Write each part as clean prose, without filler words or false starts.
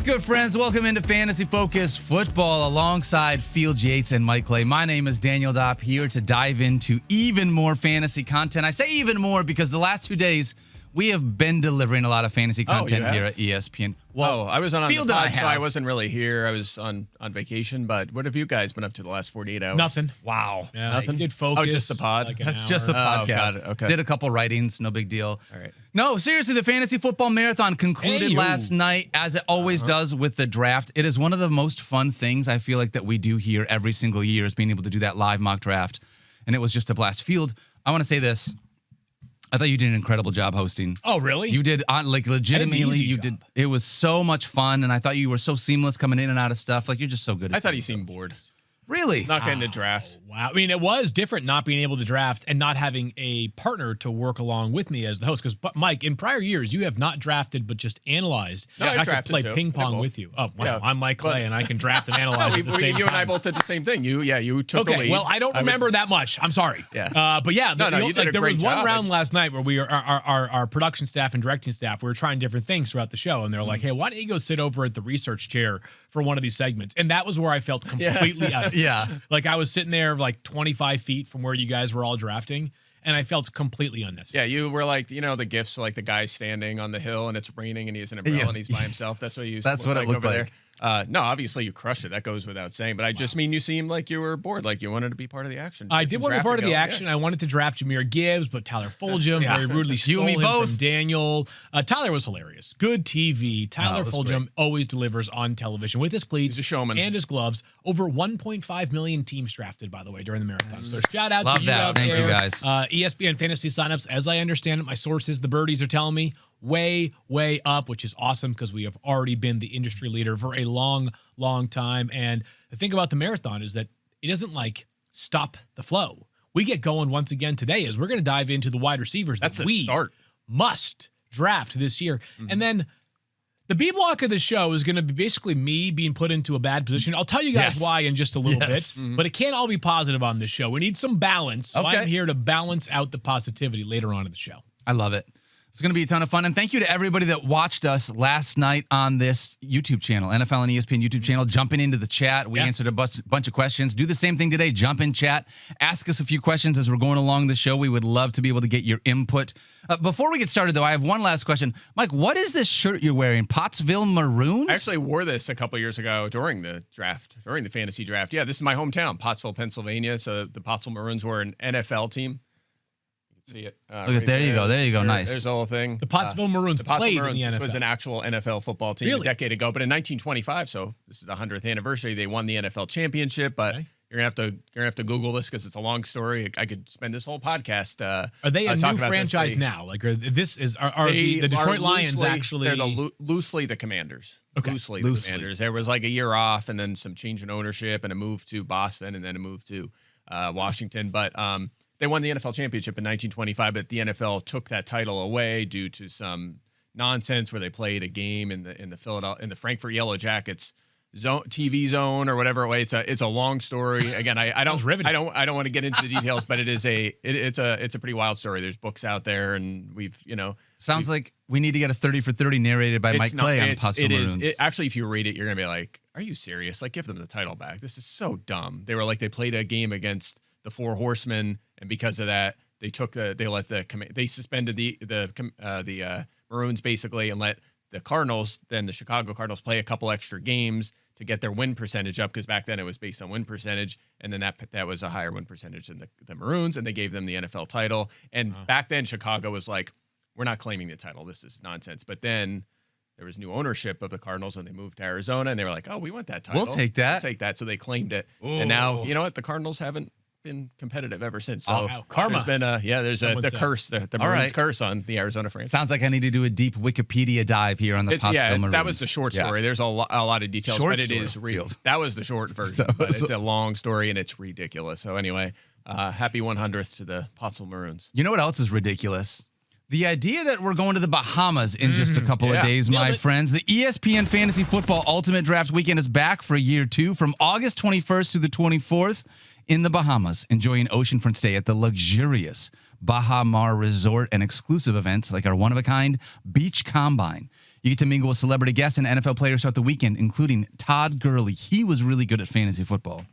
good, friends? Welcome into Fantasy Focus Football alongside Field Yates and Mike Clay. My name is Daniel Dopp, here to dive into even more fantasy content. I say even more because the last 2 days, we have been delivering a lot of fantasy content here at ESPN. Well, I was on the Field pod, so I wasn't really here. I was on vacation, but what have you guys been up to the last 48 hours? Nothing. Wow. Yeah, nothing? Did Focus. Oh, just the pod? Like That's just the podcast. Oh, got it. Okay. Did a couple writings, no big deal. All right. No, seriously, the Fantasy Football Marathon concluded last night, as it always does with the draft. It is one of the most fun things I feel like that we do here every single year, is being able to do that live mock draft. And it was just a blast. Field, I want to say this. I thought you did an incredible job hosting. Oh, really? You did, legitimately, you did. It was so much fun, and I thought you were so seamless coming in and out of stuff. Like, you're just so good at I thought he seemed bored. Really? Not getting to draft. Wow. I mean, it was different not being able to draft and not having a partner to work along with me as the host. Because, Mike, in prior years, you have not drafted but just analyzed. No, I drafted could play too. ping pong with you. Oh, wow. Yeah. I'm Mike Clay, and I can draft and analyze at the same time. You and I both did the same thing. You took the lead. Okay, well, I don't remember that much. I'm sorry. Yeah. But yeah, you did a there great was one job. round last night where we were our production staff and directing staff, we were trying different things throughout the show, and they're like, hey, why don't you go sit over at the research chair for one of these segments? And that was where I felt completely out of it. Yeah. Like, I was sitting there like 25 feet from where you guys were all drafting, and I felt completely unnecessary. Yeah, you were like, the gifs, like the guy standing on the hill and it's raining and he has an umbrella and he's by himself. That's what you. That's what it looked over like. There. No, obviously you crushed it. That goes without saying. But I just mean you seemed like you were bored, like you wanted to be part of the action. I did want to be part of the action. Yeah. I wanted to draft Jameer Gibbs, but Tyler Fulgham very rudely stole me him both. from Daniel. Tyler was hilarious. Good TV. Tyler was Fulgham great. always delivers on television with his cleats. He's a showman. And his gloves. Over 1.5 million teams drafted, by the way, during the marathon. So shout out Love to you that. out Thank there. you, guys. ESPN Fantasy signups, as I understand it, my sources, the birdies are telling me, way up, which is awesome because we have already been the industry leader for a long time. And the thing about the marathon is that it doesn't stop the flow. We get going once again today as we're going to dive into the wide receivers That's that a we start. must draft this year. And then the B block of the show is going to be basically me being put into a bad position. I'll tell you guys why in just a little bit, but it can't all be positive on this show. We need some balance. So I'm here to balance out the positivity later on in the show. I love it. It's going to be a ton of fun. And thank you to everybody that watched us last night on this YouTube channel, NFL and ESPN YouTube channel, jumping into the chat. We answered a bunch of questions. Do the same thing today. Jump in chat. Ask us a few questions as we're going along the show. We would love to be able to get your input. Before we get started, though, I have one last question. Mike, what is this shirt you're wearing? Pottsville Maroons? I actually wore this a couple years ago during the fantasy draft. Yeah, this is my hometown, Pottsville, Pennsylvania. So the Pottsville Maroons were an NFL team. See it. Look at there you go. There you go. Nice. There's the whole thing. The Pottsville Maroons played in the NFL. This was an actual NFL football team a decade ago, but in 1925, so this is the 100th anniversary, they won the NFL championship. But you're gonna have to Google this because it's a long story. I could spend this whole podcast. Are they a new franchise now? Like, are the Detroit Lions actually? They're loosely the Commanders. Okay. Loosely the Commanders. There was like a year off, and then some change in ownership, and a move to Boston, and then a move to Washington. But they won the NFL championship in 1925, but the NFL took that title away due to some nonsense where they played a game in the Frankfurt Yellow Jackets TV zone or whatever way. It's a long story. Again, I don't want to get into the details, but it's a pretty wild story. There's books out there, and Sounds like we need to get a 30 for 30 narrated by Mike Clay on Pottsville Maroons. Actually, if you read it, you're gonna be like, "Are you serious? Like, give them the title back. This is so dumb." They were like, they played a game against the Four Horsemen, and because of that, they suspended the Maroons basically and let the Cardinals, then the Chicago Cardinals, play a couple extra games to get their win percentage up, because back then it was based on win percentage, and then that was a higher win percentage than the Maroons, and they gave them the NFL title. And back then Chicago was like, we're not claiming the title. This is nonsense. But then there was new ownership of the Cardinals when they moved to Arizona, and they were like, oh, we want that title. We'll take that. So they claimed it. Ooh. And now, you know what? The Cardinals haven't been competitive ever since. So karma. There's been the curse, the Maroons curse on the Arizona franchise. Sounds like I need to do a deep Wikipedia dive here on the Pottsville Maroons. That was the short story. There's a lot of details, but it is real. That was the short version, but it's a long story and it's ridiculous. So anyway, happy 100th to the Pottsville Maroons. You know what else is ridiculous? The idea that we're going to the Bahamas in just a couple of days, my friends. The ESPN Fantasy Football Ultimate Draft Weekend is back for year 2 from August 21st through the 24th in the Bahamas. Enjoy an oceanfront stay at the luxurious Baha Mar Resort and exclusive events like our one-of-a-kind Beach Combine. You get to mingle with celebrity guests and NFL players throughout the weekend, including Todd Gurley. He was really good at fantasy football.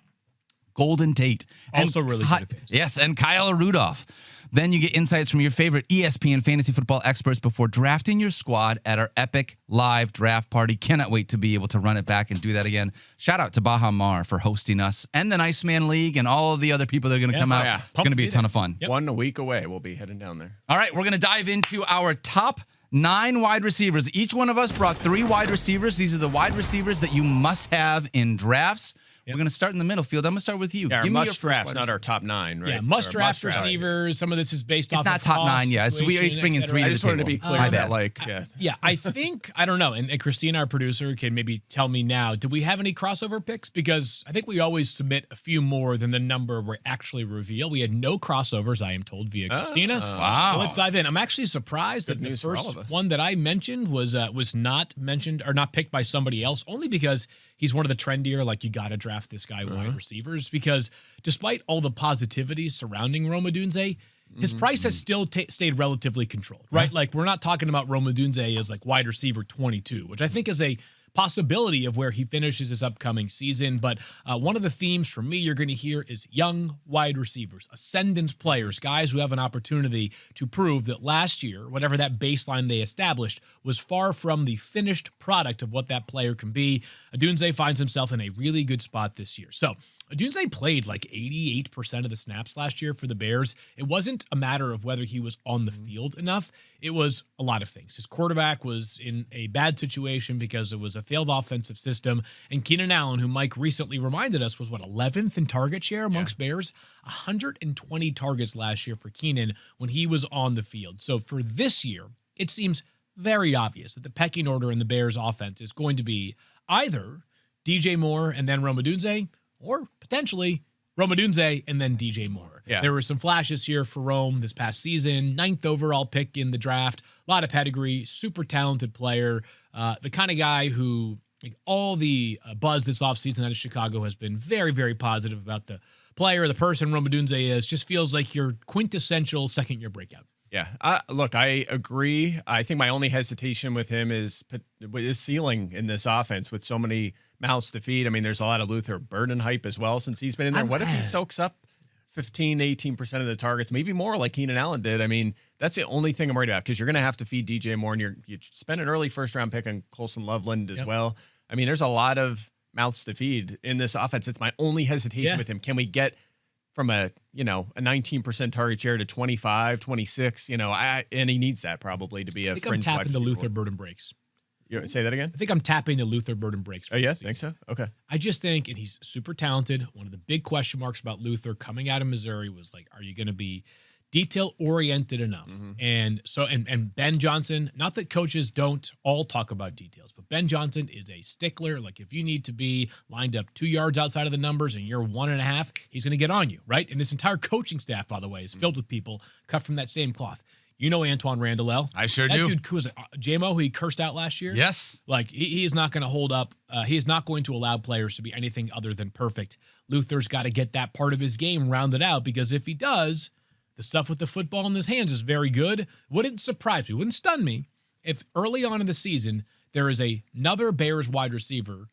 Golden Tate. Also really good at fantasy. Yes, and Kyle Rudolph. Then you get insights from your favorite ESPN Fantasy Football experts before drafting your squad at our epic live draft party. Cannot wait to be able to run it back and do that again. Shout out to Bahamas for hosting us and the Iceman League and all of the other people that are going to come out. yeah. It's going to be a ton of fun. Yep. 1 week away, we'll be heading down there. All right, we're going to dive into our top 9 wide receivers. Each one of us brought 3 wide receivers. These are the wide receivers that you must have in drafts. We're going to start in the middle field. I'm going to start with you. Yeah, Give me your must drafts, not our top 9, right? Yeah, must-draft receivers. Some of this is based off It's not of top cost, 9, yeah. So we are each bringing 3 I to just the wanted to table. be clear My that, bad. Yeah, I think, I don't know, and Christina, our producer, can maybe tell me now, do we have any crossover picks? Because I think we always submit a few more than the number we actually reveal. We had no crossovers, I am told, via Christina. Wow. So let's dive in. I'm actually surprised that the news for all first of us. one that I mentioned was not mentioned or not picked by somebody else, only because he's one of the trendier, like, you got to draft this guy wide receivers, because despite all the positivity surrounding Rome Odunze, his price has still stayed relatively controlled, right? Like, we're not talking about Rome Odunze as like wide receiver 22, which I think is a possibility of where he finishes this upcoming season. But one of the themes for me you're going to hear is young wide receivers, ascendant players, guys who have an opportunity to prove that last year, whatever that baseline they established, was far from the finished product of what that player can be. Odunze finds himself in a really good spot this year. So Odunze played like 88% of the snaps last year for the Bears. It wasn't a matter of whether he was on the field enough. It was a lot of things. His quarterback was in a bad situation because it was a failed offensive system. And Keenan Allen, who Mike recently reminded us was, 11th in target share amongst Bears? 120 targets last year for Keenan when he was on the field. So for this year, it seems very obvious that the pecking order in the Bears offense is going to be either DJ Moore and then Rome Odunze, or potentially Rome Odunze and then DJ Moore. Yeah. There were some flashes here for Rome this past season. 9th overall pick in the draft. A lot of pedigree, super talented player. The kind of guy who, like, all the buzz this offseason out of Chicago has been very, very positive about the player, the person Rome Odunze is. Just feels like your quintessential second-year breakout. Yeah, look, I agree. I think my only hesitation with him is ceiling in this offense with so many mouths to feed. I mean, there's a lot of Luther Burden hype as well since he's been in there. What if he soaks up 15, 18% of the targets, maybe more like Keenan Allen did? I mean, that's the only thing I'm worried about, because you're going to have to feed DJ Moore, and you spend an early first-round pick on Colson Loveland as well. I mean, there's a lot of mouths to feed in this offense. It's my only hesitation with him. Can we get from a 19% target share to 25, 26, and he needs that probably to be a I think I'm fringe tapping the wide Luther receiver. Burden breaks. You say that again? I think I'm tapping the Luther Burden breaks. Oh, yeah? Think so? Okay. I just think, and he's super talented. One of the big question marks about Luther coming out of Missouri was, like, are you going to be detail-oriented enough? And so, and Ben Johnson, not that coaches don't all talk about details, but Ben Johnson is a stickler. Like, if you need to be lined up 2 yards outside of the numbers and you're 1.5, he's going to get on you, right? And this entire coaching staff, by the way, is filled with people cut from that same cloth. You know Antoine Randall. I sure that do. Dude, was it JMO, who he cursed out last year? Yes. Like, he is not going to hold up. He is not going to allow players to be anything other than perfect. Luther's got to get that part of his game rounded out, because if he does, the stuff with the football in his hands is very good. Wouldn't surprise me, wouldn't stun me if early on in the season there is another Bears wide receiver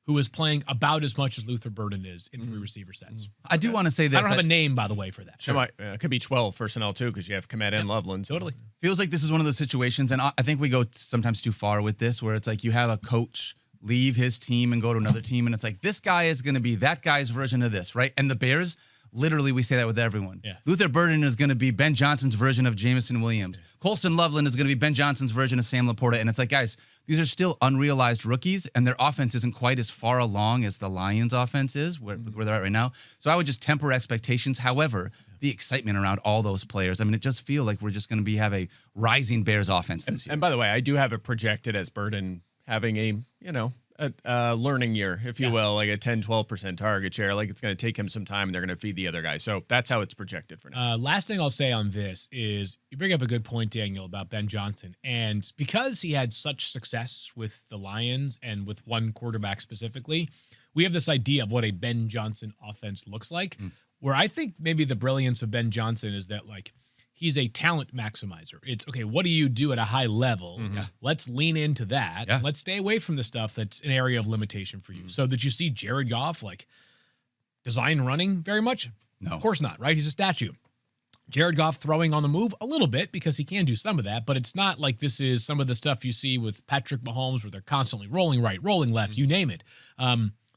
who is playing about as much as Luther Burden is in 3 receiver sets. I do want to say this. I don't have a name, by the way, for that. Sure. It could be 12 personnel, too, because you have Komet and Loveland. So. Totally. Feels like this is one of those situations, and I think we go sometimes too far with this, where it's like you have a coach leave his team and go to another team, and it's like, this guy is going to be that guy's version of this, right? And the Bears, literally, we say that with everyone. Yeah. Luther Burden is going to be Ben Johnson's version of Jameson Williams. Yeah. Colston Loveland is going to be Ben Johnson's version of Sam Laporta. And it's like, guys, these are still unrealized rookies, and their offense isn't quite as far along as the Lions' offense is, where they're at right now. So I would just temper expectations. However, the excitement around all those players, I mean, it just feels like we're just going to have a rising Bears offense this year. And by the way, I do have it projected as Burden having a learning year, if you will, like a 10, 12% target share. Like, it's going to take him some time, and they're going to feed the other guy. So that's how it's projected for now. Last thing I'll say on this is you bring up a good point, Daniel, about Ben Johnson. And because he had such success with the Lions and with one quarterback specifically, we have this idea of what a Ben Johnson offense looks like, where I think maybe the brilliance of Ben Johnson is that, like, he's a talent maximizer. It's, okay, what do you do at a high level? Let's lean into that. Yeah. Let's stay away from the stuff that's an area of limitation for you. So did you see Jared Goff, like, design running very much? No. Of course not, right? He's a statue. Jared Goff throwing on the move a little bit because he can do some of that, but it's not like this is some of the stuff you see with Patrick Mahomes where they're constantly rolling right, rolling left, you name it.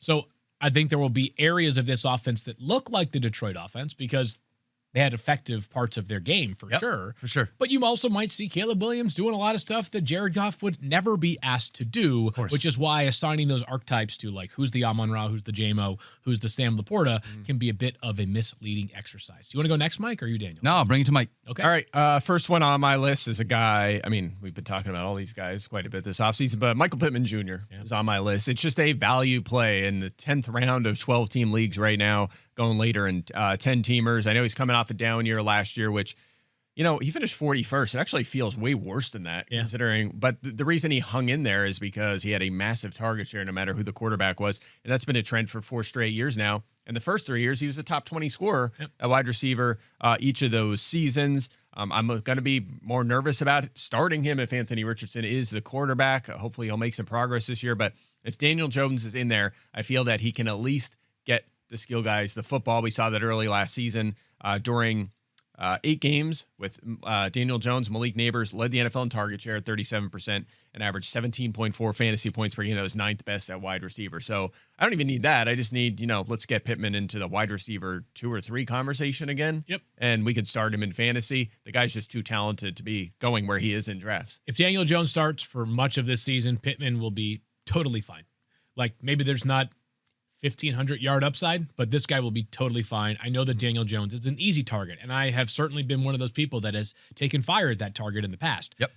So I think there will be areas of this offense that look like the Detroit offense because they had effective parts of their game for sure. For sure. But you also might see Caleb Williams doing a lot of stuff that Jared Goff would never be asked to do, which is why assigning those archetypes to, like, who's the Amon-Ra, who's the J-Mo, who's the Sam Laporta can be a bit of a misleading exercise. You want to go next, Mike, or you, Daniel? No, bring it to Mike. Okay. All right. First one on my list is a guy. I mean, we've been talking about all these guys quite a bit this offseason, but Michael Pittman Jr. is on my list. It's just a value play in the 10th round of 12-team leagues right now, going later in 10-teamers. I know he's coming off a down year last year, which, he finished 41st. It actually feels way worse than that, considering. But the reason he hung in there is because he had a massive target share no matter who the quarterback was. And that's been a trend for 4 straight years now. And the first 3 years, he was a top 20 scorer at wide receiver each of those seasons. I'm going to be more nervous about starting him if Anthony Richardson is the quarterback. Hopefully he'll make some progress this year. But if Daniel Jones is in there, I feel that he can at least get the skill guys the football. We saw that early last season during 8 games with Daniel Jones. Malik Neighbors led the NFL in target share at 37% and averaged 17.4 fantasy points per game. That was 9th best at wide receiver. So I don't even need that. I just need, let's get Pittman into the wide receiver 2 or 3 conversation again. Yep. And we could start him in fantasy. The guy's just too talented to be going where he is in drafts. If Daniel Jones starts for much of this season, Pittman will be totally fine. Like, maybe there's not 1,500-yard upside, but this guy will be totally fine. I know that Daniel Jones is an easy target, and I have certainly been one of those people that has taken fire at that target in the past. Yep.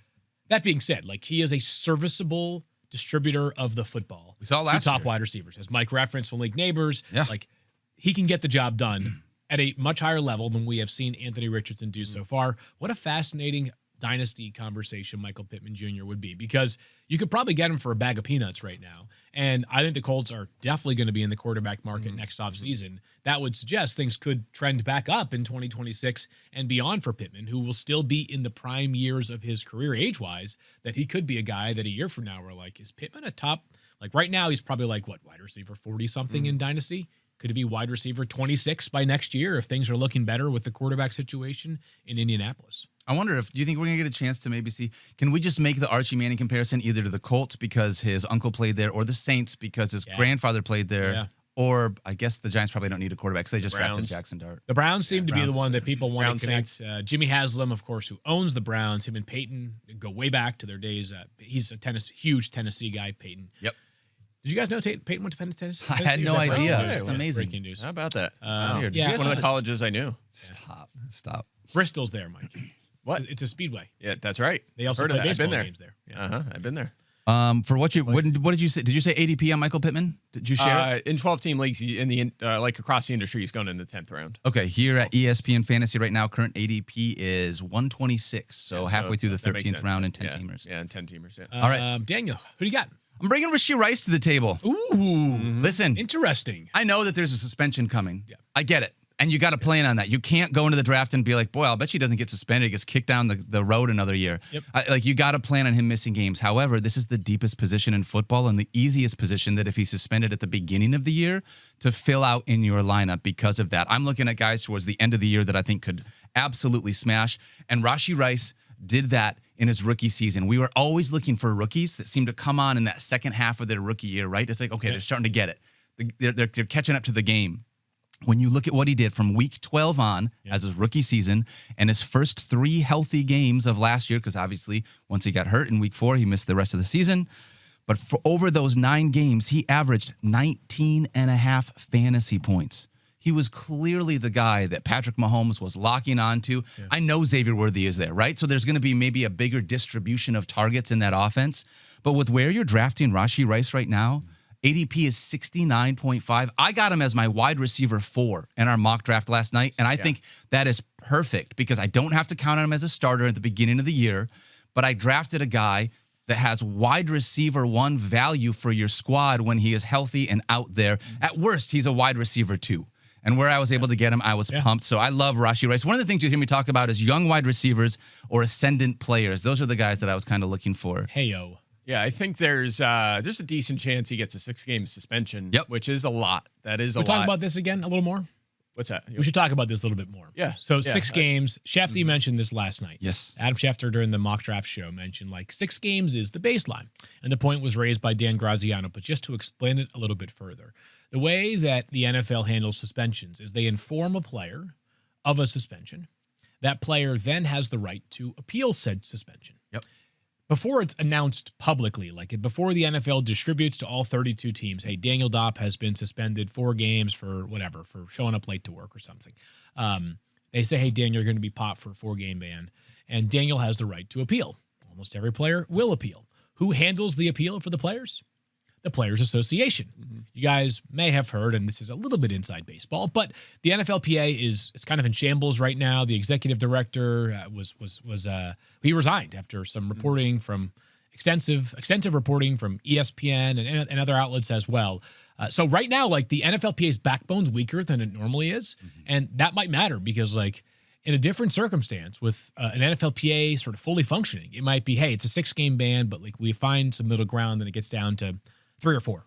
That being said, like, he is a serviceable distributor of the football. We saw last top year. wide receivers. As Mike referenced, Malik Neighbors, Yeah. like, he can get the job done at a much higher level than we have seen Anthony Richardson do so far. What a fascinating dynasty conversation Michael Pittman Jr. would be, because you could probably get him for a bag of peanuts right now. And I think the Colts are definitely going to be in the quarterback market next offseason. That would suggest things could trend back up in 2026 and beyond for Pittman, who will still be in the prime years of his career age-wise, that he could be a guy that a year from now we're like, is Pittman a top? Like, right now he's probably like, what, wide receiver 40-something in Dynasty? Could it be wide receiver 26 by next year if things are looking better with the quarterback situation in Indianapolis? I wonder do you think we're going to get a chance to maybe see, can we just make the Archie Manning comparison either to the Colts because his uncle played there, or the Saints because his grandfather played there, or I guess the Giants probably don't need a quarterback because they just drafted Jackson Dart. The Browns seem to be the one that people want Browns to connect. Jimmy Haslam, of course, who owns the Browns, him and Peyton go way back to their days. He's a huge Tennessee guy, Peyton. Yep. Did you guys know Peyton went to Tennessee? I had no idea. Right? It's amazing. Breaking news. How about that? Weird. yeah. One of the colleges I knew. Stop. Bristol's there, Mike. What? It's a speedway. Yeah, that's right. They also Heard of play that. I've baseball been there. games there. Yeah. I've been there. For what did you say? Did you say ADP on Michael Pittman? Did you share it? In 12-team leagues, in the like across the industry, he's going in the 10th round. Okay, here at ESPN Fantasy right now, current ADP is 126, so halfway through the that makes 13th sense. round in 10-teamers. Yeah, in 10-teamers. Yeah. All right. Daniel, who do you got? I'm bringing Rashee Rice to the table. Ooh. Listen, Interesting. I know that there's a suspension coming. Yeah. I get it. And you got to plan on that. You can't go into the draft and be like, boy, I'll bet he doesn't get suspended. He gets kicked down the road another year. Yep. You got to plan on him missing games. However, this is the deepest position in football and the easiest position that if he's suspended at the beginning of the year to fill out in your lineup because of that. I'm looking at guys towards the end of the year that I think could absolutely smash. And Rashee Rice did that in his rookie season. We were always looking for rookies that seemed to come on in that second half of their rookie year, right? It's like, okay, they're starting to get it. They're catching up to the game. When you look at what he did from week 12 on as his rookie season and his first 3 healthy games of last year, because obviously once he got hurt in week 4, he missed the rest of the season. But for over those 9 games, he averaged 19.5 fantasy points. He was clearly the guy that Patrick Mahomes was locking onto. Yeah. I know Xavier Worthy is there, right? So there's going to be maybe a bigger distribution of targets in that offense. But with where you're drafting Rashee Rice right now, ADP is 69.5. I got him as my wide receiver 4 in our mock draft last night, and I think that is perfect because I don't have to count on him as a starter at the beginning of the year, but I drafted a guy that has wide receiver 1 value for your squad when he is healthy and out there. At worst, he's a wide receiver 2. And where I was able to get him, I was pumped. So I love Rashee Rice. One of the things you hear me talk about is young wide receivers or ascendant players. Those are the guys that I was kind of looking for. Heyo. Yeah, I think there's a decent chance he gets a 6-game suspension, which is a lot. That is a lot. We'll talk about this again a little more. What's that? We should talk about this a little bit more. Yeah. So 6 games. Schefter mentioned this last night. Yes. Adam Schefter during the mock draft show mentioned 6 games is the baseline. And the point was raised by Dan Graziano. But just to explain it a little bit further, the way that the NFL handles suspensions is they inform a player of a suspension. That player then has the right to appeal said suspension. Yep. Before it's announced publicly, before the NFL distributes to all 32 teams, hey, Daniel Dopp has been suspended 4 games for whatever, for showing up late to work or something. They say, hey, Daniel, you're going to be popped for a 4-game ban. And Daniel has the right to appeal. Almost every player will appeal. Who handles the appeal for the players? The Players Association. Mm-hmm. You guys may have heard, and this is a little bit inside baseball, but the NFLPA is kind of in shambles right now. The executive director he resigned after some reporting from extensive reporting from ESPN and other outlets as well. So right now, the NFLPA's backbone's weaker than it normally is, and that might matter because in a different circumstance with an NFLPA sort of fully functioning, it might be, hey, it's a 6-game ban, but we find some middle ground, and it gets down to 3 or 4.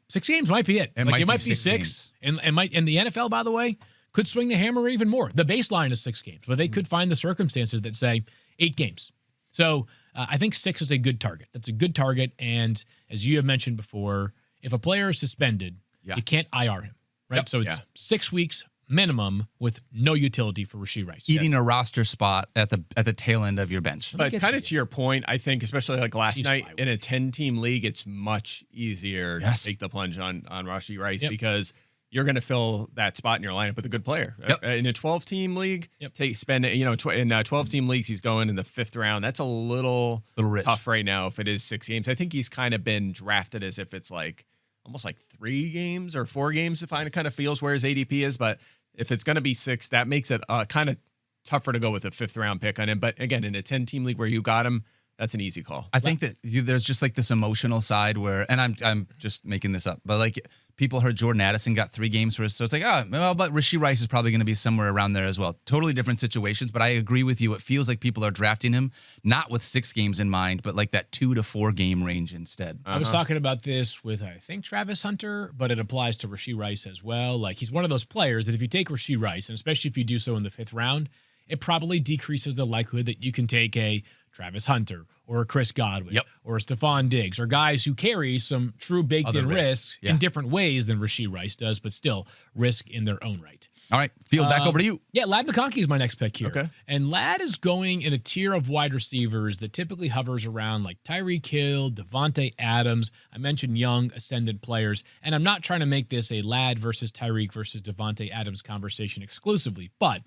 6 games might be it. It might be 6, and the NFL, by the way, could swing the hammer even more. The baseline is 6 games, but they could find the circumstances that say 8 games. So I think 6 is a good target. That's a good target, and as you have mentioned before, if a player is suspended, you can't IR him, right? Yep. So it's 6 weeks minimum with no utility for Rashee Rice. Eating a roster spot at the tail end of your bench. But kind of to your point, I think, especially last night, in a 10-team league, it's much easier to take the plunge on Rashee Rice because you're going to fill that spot in your lineup with a good player. Yep. In a 12-team league, in 12-team leagues, he's going in the 5th round. That's a little tough right now if it is 6 games. I think he's kind of been drafted as if it's almost 3 games or 4 games. If it kind of feels where his ADP is, but if it's going to be 6, that makes it kind of tougher to go with a 5th round pick on him. But again, in a 10-team league where you got him, that's an easy call. I think that there's just this emotional side where, and I'm just making this up, but people heard Jordan Addison got 3 games for us, so it's but Rashee Rice is probably going to be somewhere around there as well. Totally different situations, but I agree with you. It feels like people are drafting him not with 6 games in mind, but that 2 to 4 game range instead. I was talking about this with, I think, Travis Hunter, but it applies to Rashee Rice as well. He's one of those players that if you take Rashee Rice, and especially if you do so in the 5th round, it probably decreases the likelihood that you can take a Travis Hunter or a Chris Godwin or a Stephon Diggs or guys who carry some true baked-in risk in different ways than Rashee Rice does, but still risk in their own right. All right, Field, back over to you. Yeah, Ladd McConkey is my next pick here. Okay. And Ladd is going in a tier of wide receivers that typically hovers around Tyreek Hill, Devontae Adams. I mentioned young, ascendant players, and I'm not trying to make this a Ladd versus Tyreek versus Devontae Adams conversation exclusively, but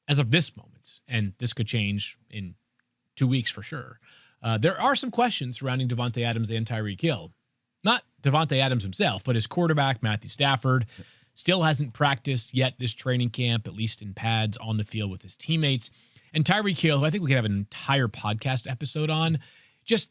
as of this moment, and this could change in 2 weeks for sure, there are some questions surrounding Devontae Adams and Tyreek Hill. Not Devontae Adams himself, but his quarterback, Matthew Stafford, still hasn't practiced yet this training camp, at least in pads on the field with his teammates. And Tyreek Hill, who I think we could have an entire podcast episode on, he's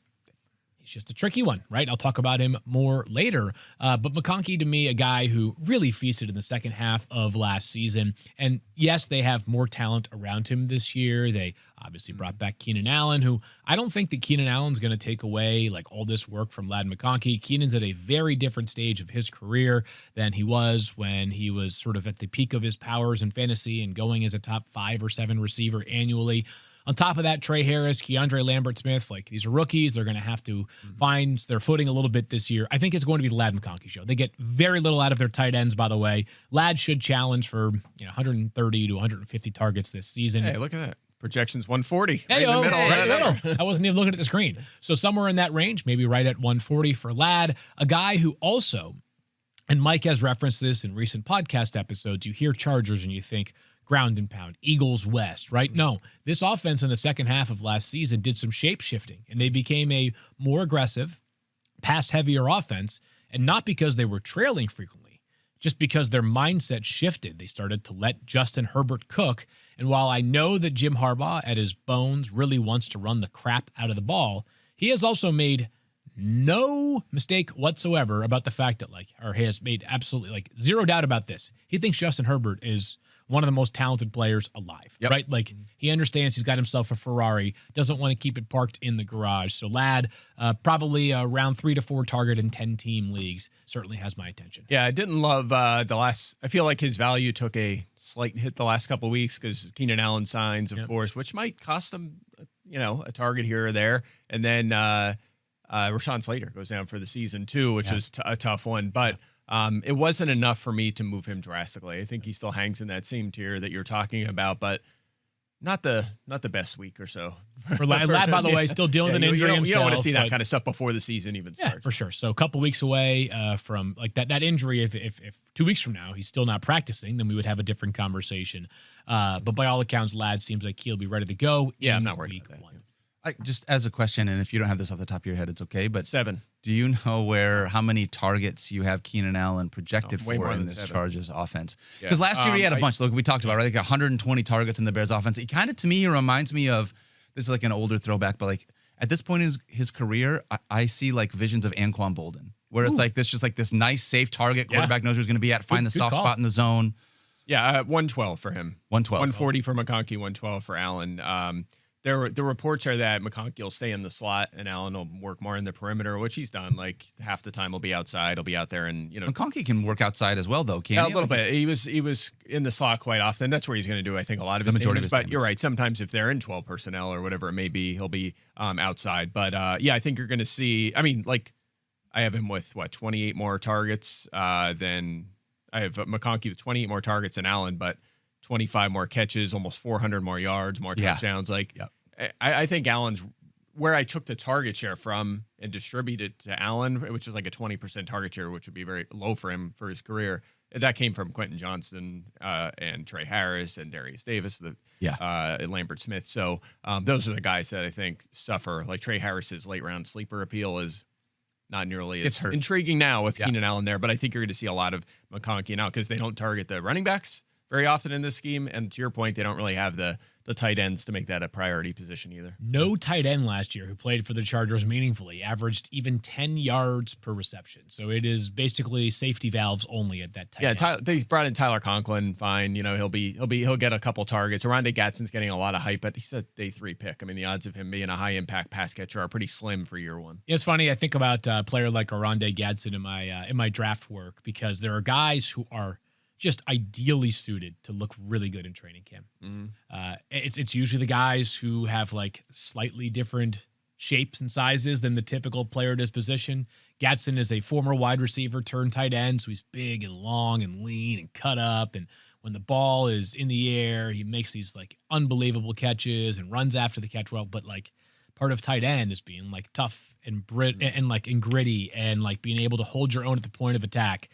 just a tricky one, right? I'll talk about him more later. But McConkey, to me, a guy who really feasted in the second half of last season. And yes, they have more talent around him this year. They obviously brought back Keenan Allen, who I don't think that Keenan Allen's going to take away all this work from Ladd McConkey. Keenan's at a very different stage of his career than he was when he was sort of at the peak of his powers in fantasy and going as a top 5 or 7 receiver annually. On top of that, Trey Harris, Keandre Lambert-Smith, these are rookies. They're going to have to find their footing a little bit this year. I think it's going to be the Ladd McConkey show. They get very little out of their tight ends, by the way. Ladd should challenge for 130 to 150 targets this season. Hey, look at that. Projections 140. Hey, right in the middle. I wasn't even looking at the screen. So somewhere in that range, maybe right at 140 for Ladd. A guy who also, and Mike has referenced this in recent podcast episodes, you hear Chargers and you think, ground and pound, Eagles West, right? No, this offense in the second half of last season did some shape shifting, and they became a more aggressive, pass-heavier offense, and not because they were trailing frequently, just because their mindset shifted. They started to let Justin Herbert cook, and while I know that Jim Harbaugh at his bones really wants to run the crap out of the ball, he has also made no mistake whatsoever about the fact that, like, or he has made absolutely, like, zero doubt about this. He thinks Justin Herbert is one of the most talented players alive, right? Like, he understands he's got himself a Ferrari, doesn't want to keep it parked in the garage. So Ladd, probably around 3 to 4 target in 10-team leagues, certainly has my attention. Yeah, I didn't love I feel like his value took a slight hit the last couple of weeks because Keenan Allen signs, of course, which might cost him, a target here or there. And then Rashawn Slater goes down for the season too, which is a tough one. But it wasn't enough for me to move him drastically. I think he still hangs in that same tier that you're talking about, but not the best week or so. For Ladd, by the way, still dealing with an injury himself. You don't want to see that kind of stuff before the season even starts. Yeah, for sure. So a couple weeks away from like that injury. If 2 weeks from now he's still not practicing, then we would have a different conversation. But by all accounts, Ladd seems like he'll be ready to go. Yeah, I'm not worried about that. Just as a question, and if you don't have this off the top of your head, it's okay. But 7. Do you know how many targets you have Keenan Allen projected for in this 7. Chargers offense? Because last year he had a bunch. Like we talked about, right? Like 120 targets in the Bears offense. He kind of, to me, he reminds me of, this is like an older throwback, but like at this point in his career, I see like visions of Anquan Bolden, where it's like this nice, safe target. Quarterback knows where he's going to be at. Find the soft spot in the zone. Yeah, 112 for him. 112. 140 for McConkey, 112 for Allen. The reports are that McConkey will stay in the slot and Allen will work more in the perimeter, which he's done. Like half the time he'll be outside. He'll be out there and McConkey can work outside as well, though, can't he? A little bit. He was in the slot quite often. That's where he's going to do, I think, a lot of his majority damage. of his But you're right. Sometimes if they're in 12 personnel or whatever it may be, he'll be outside. But I think you're going to see. I mean, like I have him with 28 more targets than I have McConkey with 28 more targets than Allen, but 25 more catches, almost 400 more yards, more touchdowns. I think Allen's where I took the target share from and distributed to Allen, which is like a 20% target share, which would be very low for him for his career. That came from Quentin Johnston and Trey Harris and Darius Davis, and Lambert Smith. So those are the guys that I think suffer. Like Trey Harris's late round sleeper appeal is not nearly as intriguing now with Keenan Allen there, but I think you're going to see a lot of McConkey now because they don't target the running backs very often in this scheme. And to your point, they don't really have the tight ends to make that a priority position either. No tight end last year who played for the Chargers meaningfully averaged even 10 yards per reception. So it is basically safety valves only at that tight end. They brought in Tyler Conklin. Fine. He'll get a couple targets. Oronde Gattson's getting a lot of hype, but he's a day 3 pick. I mean, the odds of him being a high impact pass catcher are pretty slim for year 1. It's funny. I think about a player like Oronde Gadsden in my draft work because there are guys who are just ideally suited to look really good in training camp. It's usually the guys who have like slightly different shapes and sizes than the typical player at his position. Gadsden is a former wide receiver turned tight end, so he's big and long and lean and cut up. And when the ball is in the air, he makes these like unbelievable catches and runs after the catch well. But like part of tight end is being like tough and gritty and like being able to hold your own at the point of attack.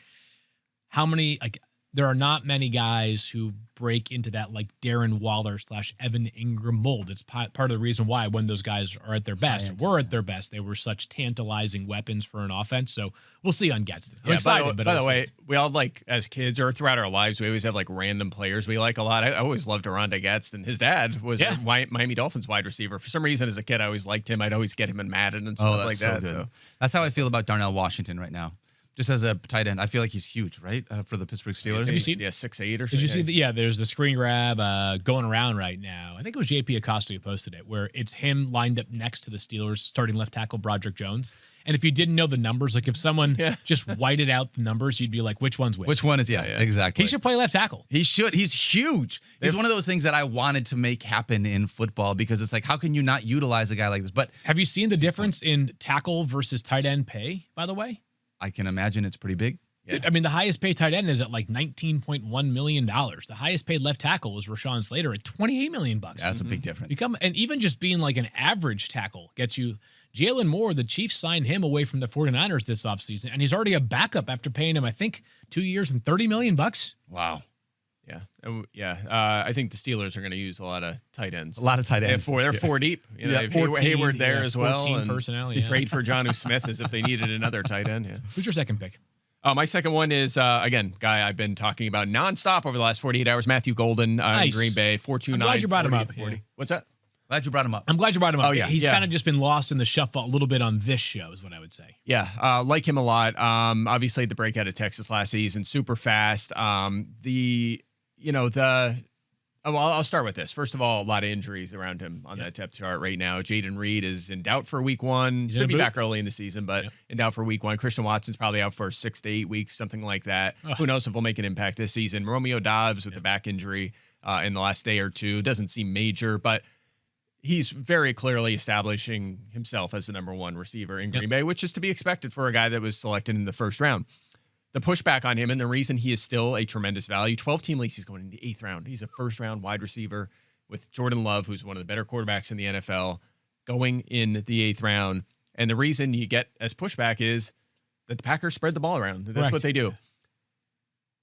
There are not many guys who break into that like Darren Waller / Evan Ingram mold. It's part of the reason why when those guys are at their best, they were such tantalizing weapons for an offense. So we'll see on Gadsden. I'm excited. By the way, we all like as kids or throughout our lives, we always have like random players we like a lot. I always loved Oronde Gadsden. His dad was a Miami Dolphins wide receiver. For some reason, as a kid, I always liked him. I'd always get him in Madden and stuff like that. So that's how I feel about Darnell Washington right now. Just as a tight end, I feel like he's huge, right, for the Pittsburgh Steelers. Have you seen? 6'8" or something. Did you see? There's the screen grab going around right now. I think it was JP Acosta who posted it, where it's him lined up next to the Steelers starting left tackle Broderick Jones. And if you didn't know the numbers, like if someone just whited out the numbers, you'd be like, which one's which? Which one is, exactly. He should play left tackle. He should. He's huge. He's one of those things that I wanted to make happen in football because it's like, how can you not utilize a guy like this? But have you seen the difference in tackle versus tight end pay, by the way? I can imagine it's pretty big. Yeah. I mean, the highest paid tight end is at like $19.1 million. The highest paid left tackle is Rashawn Slater at $28 million. Yeah, that's a big difference. And even just being like an average tackle gets you. Jalen Moore, the Chiefs signed him away from the 49ers this offseason, and he's already a backup after paying him, I think, 2 years and $30 million. Wow. Yeah. I think the Steelers are going to use a lot of tight ends. A lot of tight ends. They're 4 deep. They have 14, Hayward there as well. 14 personnel. Trade for Jonnu Smith as if they needed another tight end. Yeah. Who's your second pick? My second one is, again, guy I've been talking about nonstop over the last 48 hours, Matthew Golden in Green Bay, 4.29. I'm glad you brought him up. 40. What's that? Glad you brought him up. I'm glad you brought him up. Oh, yeah. He's Yeah. kind of just been lost in the shuffle a little bit on this show is what I would say. Yeah, like him a lot. Obviously, the breakout of Texas last season, super fast. I'll start with this. First of all, a lot of injuries around him on that depth chart right now. Jaden Reed is in doubt for week 1. Should be back early in the season, but in doubt for week 1. Christian Watson's probably out for 6 to 8 weeks, something like that. Who knows if he'll make an impact this season. Romeo Dobbs with the back injury in the last day or two. Doesn't seem major, but he's very clearly establishing himself as the number 1 receiver in Green Bay, which is to be expected for a guy that was selected in the first round. The pushback on him and the reason he is still a tremendous value, 12-team leagues, he's going in the 8th round. He's a first-round wide receiver with Jordan Love, who's one of the better quarterbacks in the NFL, going in the 8th round. And the reason you get as pushback is that the Packers spread the ball around. That's what they do.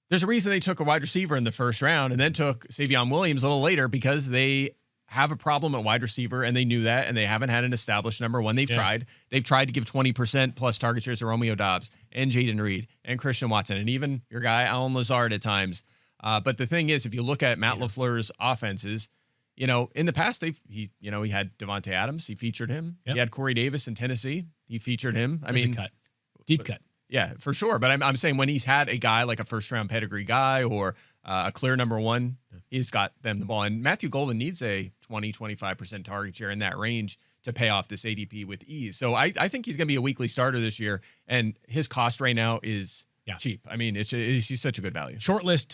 There's a reason they took a wide receiver in the first round and then took Savion Williams a little later, because they have a problem at wide receiver, and they knew that, and they haven't had an established number 1. They've tried. They've tried to give 20% plus target shares to Romeo Dobbs and Jaden Reed and Christian Watson and even your guy Alan Lazard at times. But the thing is, if you look at Matt LaFleur's offenses, in the past he had Devontae Adams. He featured him. He had Corey Davis in Tennessee. He featured him. Deep cut. Yeah, for sure. But I'm saying when he's had a guy like a first-round pedigree guy or a clear number 1, he's got them the ball. And Matthew Golden needs a 20-25% target share in that range to pay off this ADP with ease. So I think he's going to be a weekly starter this year, and his cost right now is cheap. I mean, he's such a good value. Short list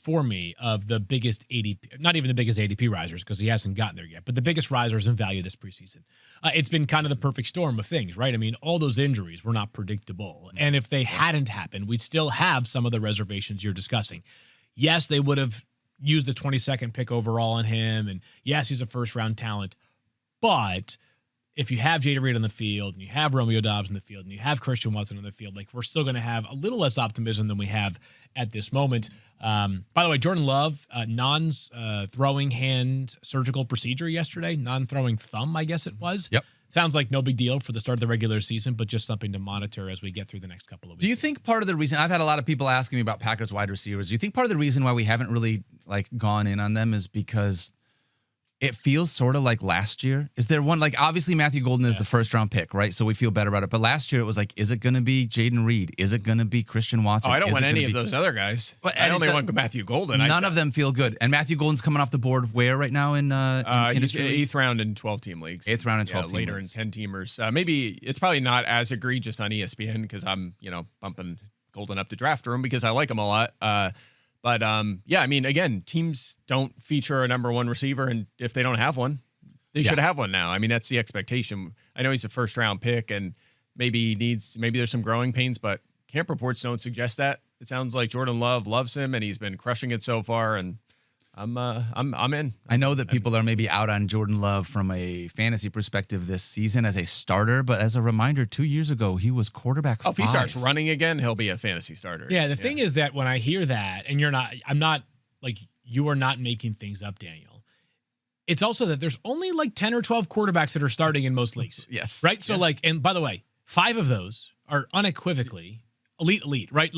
for me of the biggest ADP, not even the biggest ADP risers because he hasn't gotten there yet, but the biggest risers in value this preseason. It's been kind of the perfect storm of things, right? I mean, all those injuries were not predictable. And if they hadn't happened, we'd still have some of the reservations you're discussing. Yes, they would have used the 22nd pick overall on him. And yes, he's a first-round talent. But if you have Jaden Reed on the field and you have Romeo Dobbs in the field and you have Christian Watson on the field, we're still going to have a little less optimism than we have at this moment. By the way, Jordan Love, non-throwing hand surgical procedure yesterday, non-throwing thumb, I guess it was. Yep. Sounds like no big deal for the start of the regular season, but just something to monitor as we get through the next couple of weeks. Do you think part of the reason, I've had a lot of people asking me about Packers wide receivers, do you think part of the reason why we haven't really gone in on them is because it feels sort of like last year? Is there one, obviously Matthew Golden is the first round pick, right? So we feel better about it. But last year it was is it going to be Jaden Reed? Is it going to be Christian Watson? I don't want any of those other guys. I only want Matthew Golden. None of them feel good. And Matthew Golden's coming off the board where right now in he's 8th round in 12-team leagues. 8th round in 12-team later leagues. in 10-teamers. Maybe it's probably not as egregious on ESPN because I'm, bumping Golden up the draft room because I like him a lot. But again, teams don't feature a number 1 receiver, and if they don't have one, they should have one now. I mean, that's the expectation. I know he's a first-round pick, and maybe there's some growing pains, but camp reports don't suggest that. It sounds like Jordan Love loves him, and he's been crushing it so far. And I'm in. I know that people are maybe out on Jordan Love from a fantasy perspective this season as a starter, but as a reminder, 2 years ago he was quarterback 5. If he starts running again, he'll be a fantasy starter. Yeah, the thing is that when I hear that, and you are not making things up, Daniel. It's also that there's only 10 or 12 quarterbacks that are starting in most leagues. Yes. Right? So and by the way, 5 of those are unequivocally elite, right?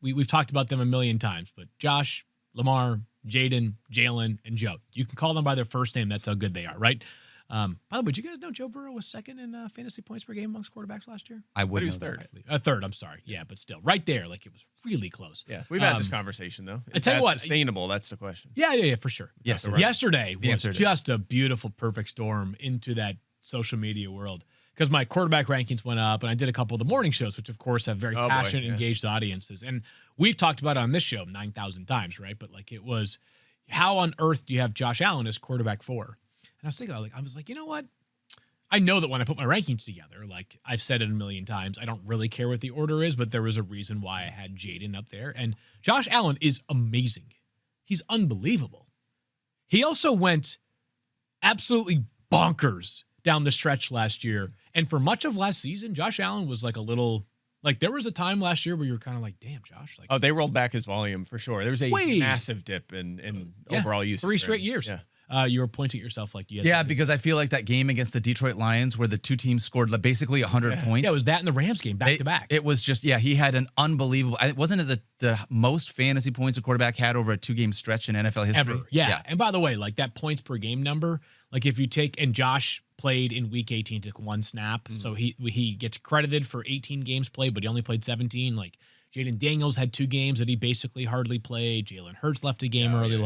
We've talked about them a million times, but Josh, Lamar, Jaden, Jalen, and Joe. You can call them by their first name. That's how good they are, right? By the way, did you guys know Joe Burrow was second in fantasy points per game amongst quarterbacks last year? I would. He was third. Third, I'm sorry. Yeah, but still, right there, it was really close. Yeah, we've had this conversation, though. I tell you what, sustainable? That's the question. Yeah, for sure. Yes. Yesterday was just a beautiful, perfect storm into that social media world because my quarterback rankings went up, and I did a couple of the morning shows, which, of course, have very passionate, engaged audiences. And we've talked about it on this show 9,000 times, right? But, it was, how on earth do you have Josh Allen as quarterback 4? And I was thinking, I was like, you know what? I know that when I put my rankings together, I've said it a million times, I don't really care what the order is, but there was a reason why I had Jaden up there. And Josh Allen is amazing. He's unbelievable. He also went absolutely bonkers down the stretch last year. And for much of last season, Josh Allen was a little, there was a time last year where you were kind of damn, Josh. They rolled back his volume for sure. There was a massive dip in overall usage. 3 straight years. Yeah. you were pointing at yourself like, yes. Yeah, because I feel like that game against the Detroit Lions where the two teams scored basically 100 points. Yeah, it was that in the Rams game, back to back. It was just, he had an unbelievable, wasn't it the most fantasy points a quarterback had over a 2-game stretch in NFL history? Ever. Yeah. And by the way, like that points per game number, like if you take, and Josh played in week 18, took 1 snap. So he gets credited for 18 games played, but he only played 17. Like Jaden Daniels had 2 games that he basically hardly played. Jalen Hurts left a game early.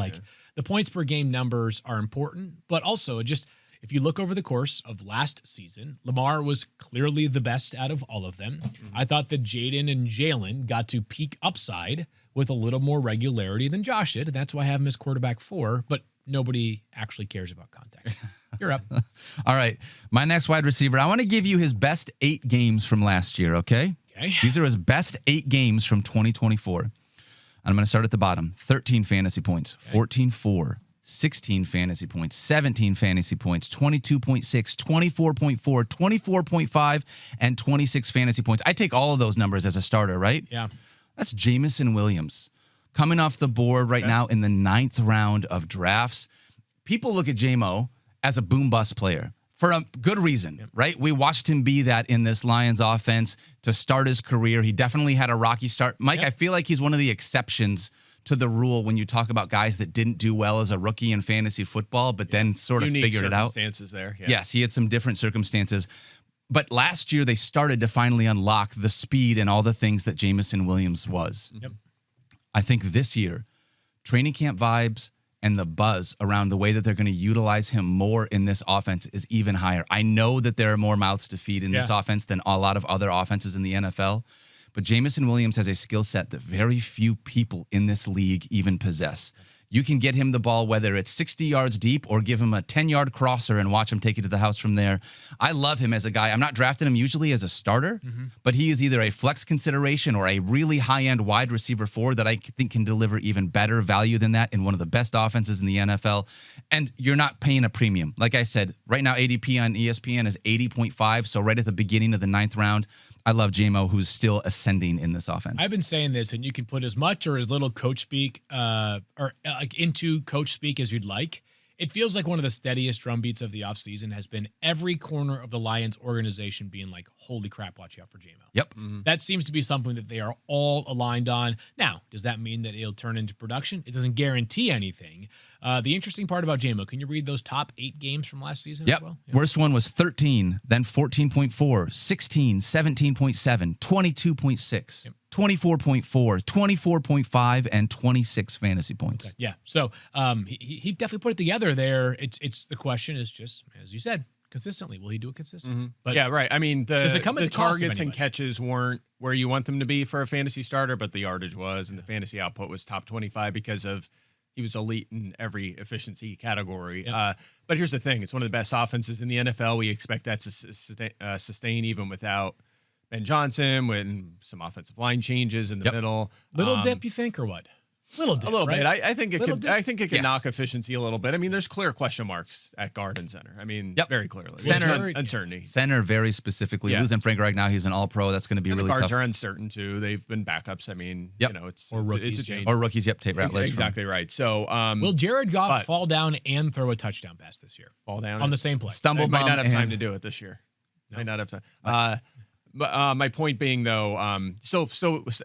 The points per game numbers are important, but also just if you look over the course of last season, Lamar was clearly the best out of all of them. I thought that Jaden and Jalen got to peak upside with a little more regularity than Josh did, and that's why I have him as quarterback 4, but nobody actually cares about context. You're up. All right. My next wide receiver, I want to give you his best 8 games from last year, okay? These are his best 8 games from 2024. I'm going to start at the bottom. 13 fantasy points, 14.4, 16 fantasy points, 17 fantasy points, 22.6, 24.4, 24.5, and 26 fantasy points. I take all of those numbers as a starter, right? Yeah. That's Jameson Williams coming off the board right now in the 9th round of drafts. People look at J-Mo as a boom-bust player for a good reason, right? We watched him be that in this Lions offense to start his career. He definitely had a rocky start. Mike, I feel like he's one of the exceptions to the rule when you talk about guys that didn't do well as a rookie in fantasy football, but then sort of figured it out. Circumstances there. Yeah. Yes, he had some different circumstances. But last year, they started to finally unlock the speed and all the things that Jameson Williams was. Yep. I think this year, training camp vibes and the buzz around the way that they're going to utilize him more in this offense is even higher. I know that there are more mouths to feed in this offense than a lot of other offenses in the NFL, but Jameson Williams has a skill set that very few people in this league even possess. You can get him the ball, whether it's 60 yards deep or give him a 10-yard crosser and watch him take it to the house from there. I love him as a guy. I'm not drafting him usually as a starter, but he is either a flex consideration or a really high-end wide receiver 4 that I think can deliver even better value than that in one of the best offenses in the NFL. And you're not paying a premium. Like I said, right now ADP on ESPN is 80.5, so right at the beginning of the 9th round. I love J-Mo, who's still ascending in this offense. I've been saying this, and you can put as much or as little coach speak into coach speak as you'd like. It feels like one of the steadiest drumbeats of the offseason has been every corner of the Lions organization being like, holy crap, watch out for J-Mo. Yep. That seems to be something that they are all aligned on. Now, does that mean that it'll turn into production? It doesn't guarantee anything. The interesting part about J-Mo, can you read those top 8 games from last season as well? Yep. Worst one was 13, then 14.4, 16, 17.7, 22.6. 24.4, 24.5, and 26 fantasy points. Okay. Yeah. So he definitely put it together there. It's the question is just, as you said, consistently. Will he do it consistently? But yeah, right. I mean, the targets and anybody? catches weren't where you want them to be for a fantasy starter, but the yardage was, and the fantasy output was top 25 because of he was elite in every efficiency category. Yep. But here's the thing. It's one of the best offenses in the NFL. We expect that to sustain even without Ben Johnson, when some offensive line changes in the middle. Little dip, you think, or what? Little dip, a little right? bit. I think it could. Dip? I think it could Yes. knock efficiency a little bit. I mean, there's clear question marks at guard and center. I mean, very clearly. Center- There's uncertainty. Center, very specifically. Yeah. Losing Frank Reich now, he's an all-pro. That's going to be And really the guards tough. are uncertain too. They've been backups. I mean, Yep. you know, it's Or rookies, It's a change. Or rookies, Tate Ratledge. Exactly right. So, Will Jared Goff but- fall down and throw a touchdown pass this year fall down on the same play? Stumble They might bum not have time and- to do it this year. Might not have time. But my point being, though, so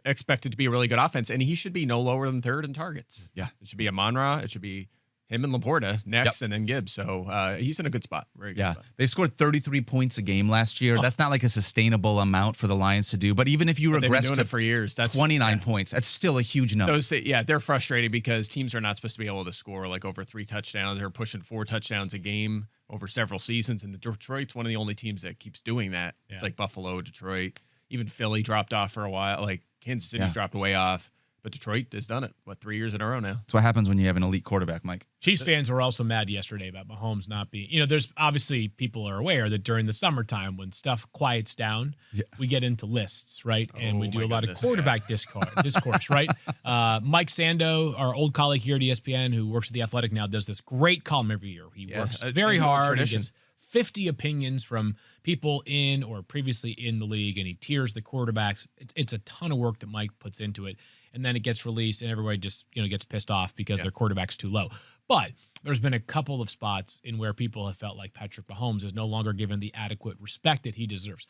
expected to be a really good offense, and he should be no lower than 3rd in targets. Yeah. It should be Amon-Ra. It should be him and Laporta next, and then Gibbs. So he's in a good spot. Very good spot. They scored 33 points a game last year. That's not like a sustainable amount for the Lions to do. But even if you They've been regress doing to it for years. That's 29 points, that's still a huge number. They're frustrated because teams are not supposed to be able to score like over 3 touchdowns. They're pushing 4 touchdowns a game over several seasons, and Detroit's one of the only teams that keeps doing that. Yeah. It's like Buffalo, Detroit, even Philly dropped off for a while. Like Kansas City dropped way off, but Detroit has done it 3 years in a row now. That's what happens when you have an elite quarterback, Mike. Chiefs fans were also mad yesterday about Mahomes not being, there's obviously people are aware that during the summertime when stuff quiets down, we get into lists, right? And we do a lot of quarterback discourse, right? Mike Sando, our old colleague here at ESPN who works at The Athletic now, does this great column every year. He works very hard and gets 50 opinions from people in or previously in the league, and he tiers the quarterbacks. It's a ton of work that Mike puts into it. and then it gets released, and everybody just gets pissed off because their quarterback's too low. But there's been a couple of spots in where people have felt like Patrick Mahomes is no longer given the adequate respect that he deserves.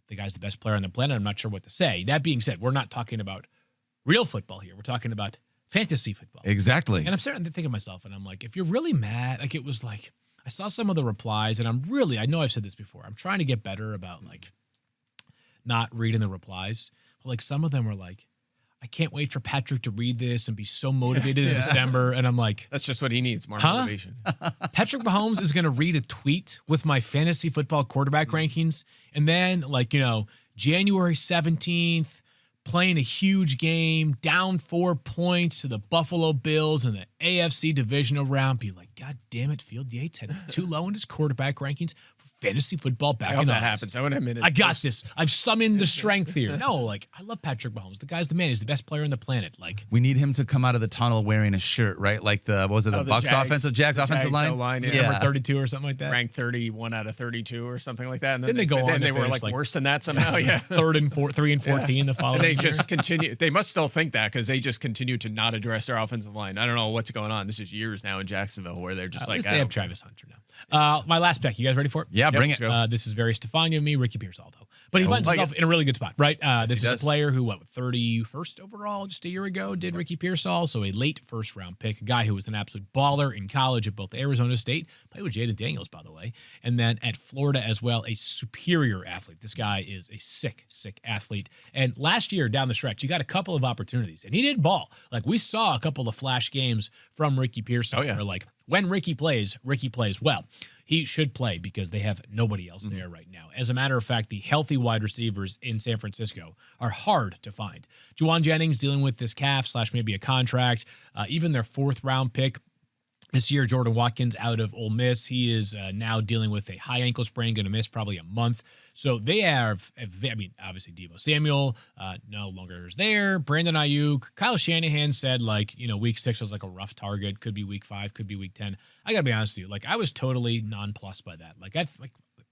The guy's the best player on the planet. I'm not sure what to say. That being said, we're not talking about real football here. We're talking about fantasy football. Exactly. And I'm starting to think of myself, and I'm like, if you're really mad, like it was like, I saw some of the replies, and I know I've said this before. I'm trying to get better about like not reading the replies. But like some of them were like, I can't wait for Patrick to read this and be so motivated in December. And I'm like, that's just what he needs, more motivation. Patrick Mahomes is going to read a tweet with my fantasy football quarterback rankings. And then like, January 17th, playing a huge game, down 4 points to the Buffalo Bills in the AFC divisional round. Be like, God damn it, Field Yates had too low in his quarterback rankings for fantasy football back I hope in that August. happens. I want to admit it. I got this. I've summoned the strength here. No, like I love Patrick Mahomes. The guy's the man. He's the best player on the planet. Like We need him to come out of the tunnel wearing a shirt, right? Like the Bucks Jags offensive line? number 32 or something like that. Ranked 31 out of 32 or something like that. And then Didn't they go on and to they were finish, like worse than that somehow. Yeah. 3 and 14 the following They year. just continue. They must still think that because they just continue to not address their offensive line. I don't know what's going on. This is years now in Jacksonville where they're just At like, least they have Travis Hunter now. My last pick. You guys ready for it? Yeah, bring let's it. go. This is very Stefano of me, Ricky Pearsall, though. But he finds like himself in a really good spot, right? This he is does. a player who, 31st overall just a year ago, did Ricky Pearsall. So a late first-round pick, a guy who was an absolute baller in college at both Arizona State, played with Jaden Daniels, by the way, and then at Florida as well, a superior athlete. This guy is a sick, sick athlete. And last year, down the stretch, you got a couple of opportunities, and he did ball. Like, we saw a couple of flash games from Ricky Pearsall. Oh, yeah. Where, like, when Ricky plays well. He should play because they have nobody else there right now. As a matter of fact, the healthy wide receivers in San Francisco are hard to find. Juwan Jennings dealing with this calf / maybe a contract. Even their 4th-round pick this year, Jordan Watkins out of Ole Miss. He is now dealing with a high ankle sprain, going to miss probably a month. So they have, obviously Deebo Samuel no longer is there. Brandon Ayuk. Kyle Shanahan said, week 6 was like a rough target. Could be week 5, could be week 10. I got to be honest with you. I was totally nonplussed by that.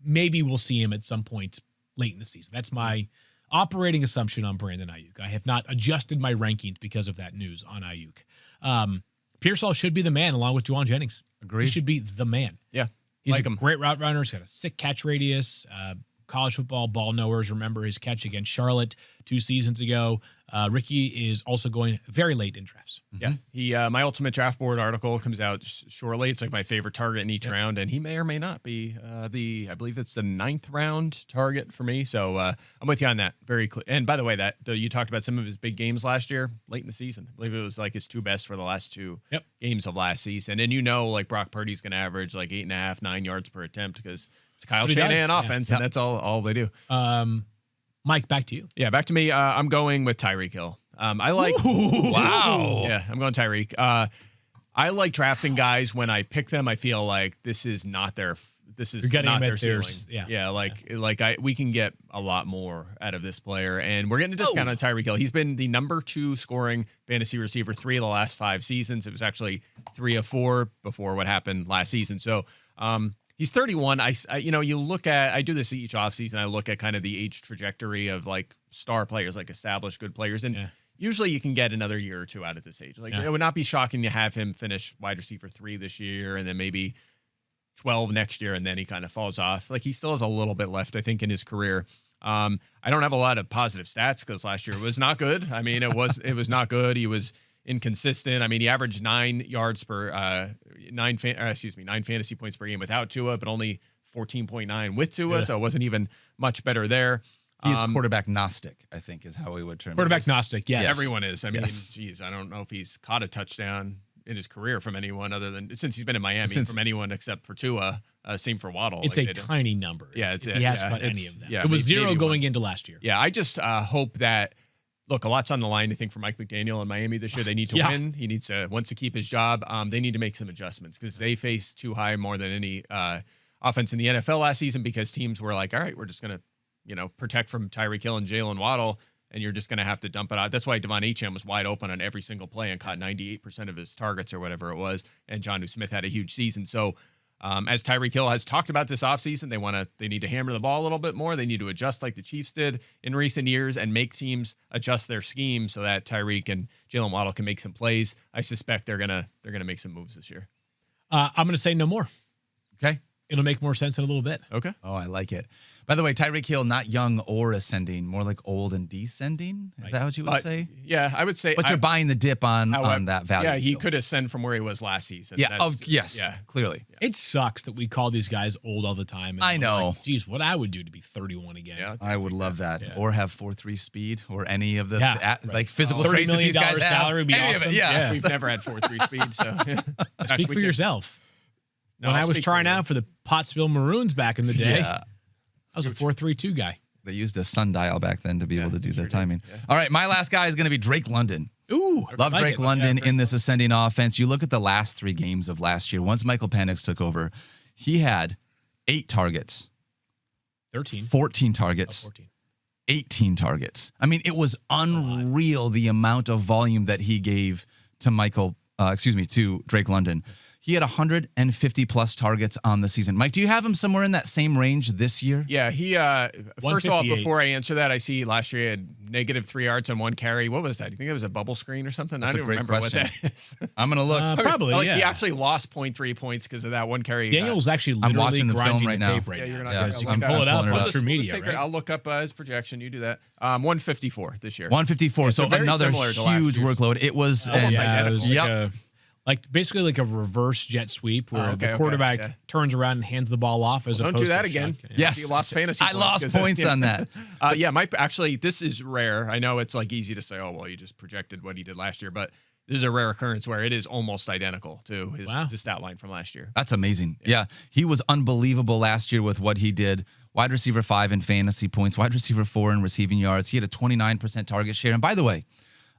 Maybe we'll see him at some point late in the season. That's my operating assumption on Brandon Ayuk. I have not adjusted my rankings because of that news on Ayuk. Pearsall should be the man along with Juwan Jennings. Agreed. He should be the man. Yeah. He's Like a him. great route runner. He's got a sick catch radius. College football ball knowers remember his catch against Charlotte 2 seasons ago. Ricky is also going very late in drafts. Yeah. He my ultimate draft board article comes out shortly. It's like my favorite target in each round, and he may or may not be I believe it's the 9th round target for me. So I'm with you on that. Very clear. And by the way, you talked about some of his big games last year, late in the season. I believe it was like his 2 best for the last 2 games of last season. And Brock Purdy's going to average like 8.5, 9 yards per attempt because it's Kyle Shanahan offense, and that's all they do. Mike, back to you. Yeah, back to me. I'm going with Tyreek Hill. I like. Wow. Yeah, I'm going Tyreek. I like drafting guys when I pick them. I feel like this is not their. This is getting not them their at their- ceiling. yeah. We can get a lot more out of this player, and we're getting a discount on Tyreek Hill. He's been the number 2 scoring fantasy receiver 3 of the last 5 seasons. It was actually 3 of 4 before what happened last season. So. He's 31. You look at, I do this each offseason. I look at kind of the age trajectory of like star players, like established good players. And usually you can get another year or 2 out at this age. It would not be shocking to have him finish wide receiver 3 this year and then maybe 12 next year. And then he kind of falls off. Like he still has a little bit left, I think, in his career. I don't have a lot of positive stats because last year was not good. I mean, it was not good. He was inconsistent. I mean, he averaged 9 yards per 9 fantasy points per game without Tua, but only 14.9 with Tua, so it wasn't even much better there. He is quarterback gnostic, I think, is how we would term it. Quarterback gnostic, yes. Everyone is. I mean, Yes. geez, I don't know if he's caught a touchdown in his career from anyone other than since he's been in Miami, from anyone except for Tua. Same for Waddle. It's a tiny number. Yeah, if he has caught any it's- of them. yeah, It was maybe 0 one. going into last year. Yeah, I just hope that. Look, a lot's on the line, I think, for Mike McDaniel in Miami this year. They need to win. He wants to keep his job. They need to make some adjustments because they faced too high more than any offense in the NFL last season because teams were like, all right, we're just going to, protect from Tyreek Hill and Jalen Waddle, and you're just going to have to dump it out. That's why Devon Achane was wide open on every single play and caught 98% of his targets or whatever it was, and Jonnu Smith had a huge season. So As Tyreek Hill has talked about this offseason, they need to hammer the ball a little bit more. They need to adjust like the Chiefs did in recent years and make teams adjust their scheme so that Tyreek and Jalen Waddle can make some plays. I suspect they're gonna make some moves this year. I'm gonna say no more. Okay. It'll make more sense in a little bit. Okay. Oh, I like it. By the way, Tyreek Hill, not young or ascending, more like old and descending. Is that what you would say? Yeah, I would say. But you're buying the dip on that value. Yeah, he still. could ascend from where he was last season. Yeah. Yes. Yeah. Clearly. Yeah. It sucks that we call these guys old all the time. And I know. Like, geez, what I would do to be 31 again. Yeah, I would love that. Yeah. Or have 4.3 speed or any of the right. physical traits that these guys have. Salary would be any awesome. of it. Yeah. We've never had 4.3 speed, so speak for yourself. No, when I was trying out for the Pottsville Maroons back in the day, I was a 4.32 guy. They used a sundial back then to be able to do the timing. Yeah. All right, my last guy is going to be Drake London. Ooh, love Drake London in this ascending offense. You look at the last 3 games of last year. Once Michael Penix took over, he had 8 targets, 14 targets, 18 targets. I mean, it was unreal the amount of volume that he gave to to Drake London. He had 150 plus targets on the season. Mike, do you have him somewhere in that same range this year? Yeah, he first of all, before I answer that, I see last year he had -3 yards on 1 carry. What was that? You think it was a bubble screen or something? That's I don't remember question. what that is. I'm going to look. Probably, yeah. He actually lost 0.3 points because of that 1 carry. Daniel's actually literally watching the film right now. Tape right yeah, you're now. gonna So you can pull it up on True Media, right? I'll look up his projection. You do that. 154 this year. 154. Yeah, so another huge workload. It was almost identical. It was basically like a reverse jet sweep where the quarterback turns around and hands the ball off as opposed to don't do that again. Yes. You lost fantasy I lost points on that. Actually, this is rare. I know it's like easy to say, oh, well, you just projected what he did last year, but this is a rare occurrence where it is almost identical to his stat line from last year. That's amazing. Yeah. He was unbelievable last year with what he did. Wide receiver 5 in fantasy points, wide receiver 4 in receiving yards. He had a 29% target share. And by the way,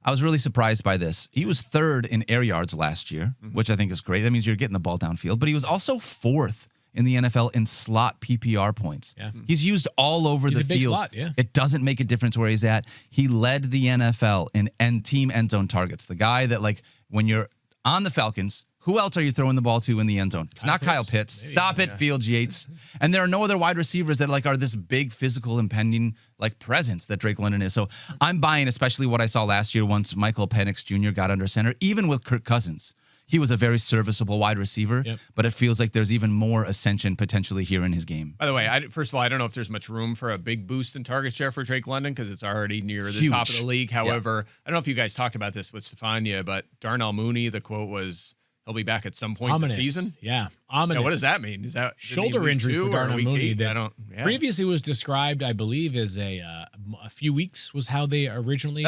I was really surprised by this. He was 3rd in air yards last year, which I think is great. That means you're getting the ball downfield. But he was also 4th in the NFL in slot PPR points. Yeah. He's used all over the field. Slot, yeah. It doesn't make a difference where he's at. He led the NFL in team end zone targets. The guy that, like, when you're on the Falcons, who else are you throwing the ball to in the end zone? It's not Kyle Pitts. Maybe. Stop it, Fields Yates. And there are no other wide receivers that are this big physical impending presence that Drake London is. So I'm buying especially what I saw last year once Michael Penix Jr. got under center, even with Kirk Cousins. He was a very serviceable wide receiver, but it feels like there's even more ascension potentially here in his game. By the way, first of all, I don't know if there's much room for a big boost in target share for Drake London because it's already near the top of the league. However, I don't know if you guys talked about this with Stefania, but Darnell Mooney, the quote was, he'll be back at some point this season. Yeah. Ominous. What does that mean? Is that shoulder injury for Darnell Mooney that Yeah. previously was described, I believe, as a few weeks was how they originally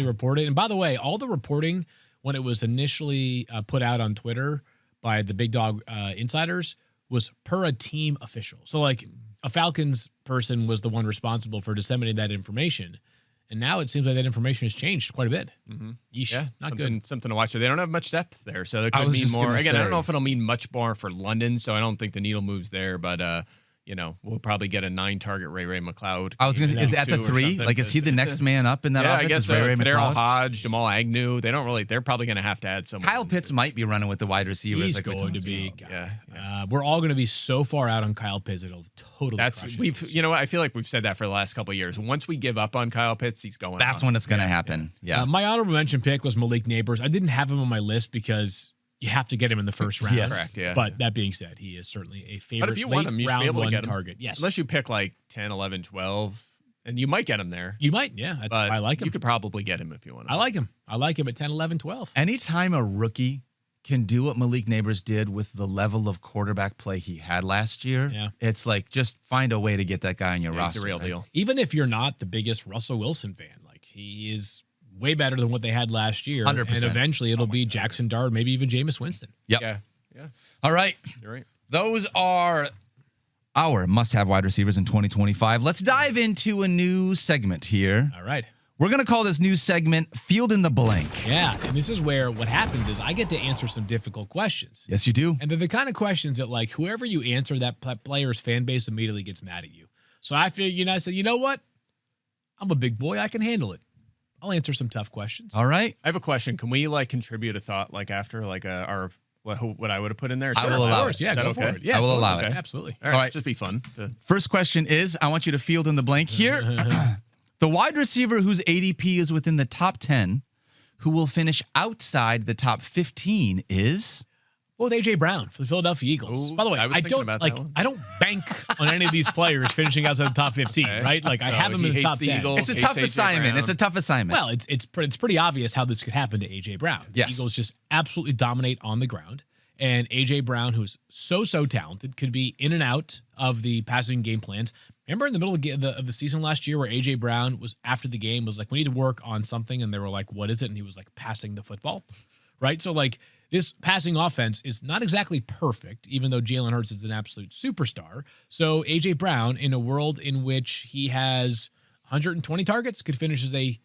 reported. And by the way, all the reporting when it was initially put out on Twitter by the Big Dog Insiders was per a team official. So like a Falcons person was the one responsible for disseminating that information. And now it seems like that information has changed quite a bit. Mm-hmm. Yeesh, not good. Something to watch. They don't have much depth there, so it could mean more. Again, I don't know if it'll mean much more for London, so I don't think the needle moves there. But we'll probabably get a 9-target Ray McLeod. I was is that the 3? Like, is he the next man up in that offense? I guess Ray McLeod, Hodge, Jamal Agnew. They don't really. They're probably going to have to add someone. Kyle Pitts might be running with the wide receivers. He's going to be. We're all going to be so far out on Kyle Pitts it'll totally. I feel like we've said that for the last couple of years. Once we give up on Kyle Pitts, he's going. That's when it's going to happen. Yeah. My honorable mention pick was Malik Neighbors. I didn't have him on my list because you have to get him in the first round. Yes. Correct, yeah. But that being said, he is certainly a favorite. But if you want him, you should be able to get him. Target. Yes. Unless you pick like 10, 11, 12, and you might get him there. You might, yeah. I like him. You could probably get him if you want to. I like him. I like him at 10, 11, 12. Anytime a rookie can do what Malik Neighbors did with the level of quarterback play he had last year, it's like just find a way to get that guy on your roster. It's a real deal. Even if you're not the biggest Russell Wilson fan, like he is way better than what they had last year. 100%. And eventually it'll be Jackson Dart, maybe even Jameis Winston. Yep. Yeah. All right. You're right. Those are our must-have wide receivers in 2025. Let's dive into a new segment here. All right. We're going to call this new segment Field in the Blank. Yeah, and this is where what happens is I get to answer some difficult questions. Yes, you do. And they're the kind of questions that, like, whoever you answer, that player's fan base immediately gets mad at you. So I figured, I said, you know what? I'm a big boy. I can handle it. I'll answer some tough questions. All right. I have a question. Can we, contribute a thought, after, our what I would have put in there? I will Sure. allow Of course, it. yeah, Is that go okay? for it. Yeah, I will totally. allow it. Okay. Absolutely. All right. Just be fun. First question is, I want you to field in the blank here. The wide receiver whose ADP is within the top 10, who will finish outside the top 15 is... Well, with AJ Brown for the Philadelphia Eagles. Ooh, By the way, I was thinking don't about like. that one. I don't bank on any of these players finishing outside the top 15. Okay. Right? Like I So have them he in the hates top the 10. Eagles. It's a Hates tough AJ assignment. Brown. It's a tough assignment. Well, it's pretty obvious how this could happen to AJ Brown. Yes. The Eagles just absolutely dominate on the ground, and AJ Brown, who's so talented, could be in and out of the passing game plans. Remember in the middle of the season last year where AJ Brown was after the game was like, we need to work on something, and they were like, what is it? And he was like passing the football, right? So like this passing offense is not exactly perfect, even though Jalen Hurts is an absolute superstar. So AJ Brown, in a world in which he has 120 targets, could finish as a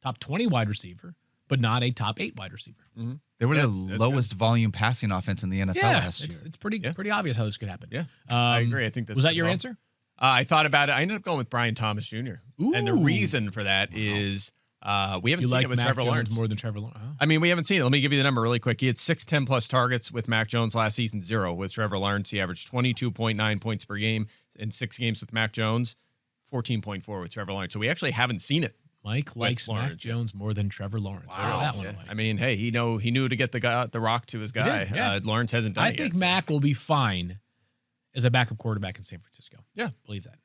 top 20 wide receiver, but not a top 8 wide receiver. Mm-hmm. They were the That's last volume passing offense in the NFL last year. It's pretty obvious how this could happen. Yeah, I agree. I think that's was that good your call. answer? I thought about it. I ended up going with Brian Thomas Jr. And the Ooh. reason for that is we haven't You seen like it with Mac Trevor Jones Lawrence. more than Trevor Lawrence? Oh. I mean, we haven't seen it. Let me give you the number really quick. He had 6 10+ targets with Mac Jones last season, 0 with Trevor Lawrence. He averaged 22.9 points per game in 6 games with Mac Jones, 14.4 with Trevor Lawrence. So we actually haven't seen it. Mike likes Mac Lawrence, yeah. Jones more than Trevor Lawrence. That one Yeah. away. I mean, hey, he knew to get the rock to his guy. did, yeah. Lawrence hasn't done I it think yet. Mac will be fine as a backup quarterback in San Francisco. Yeah. Believe that.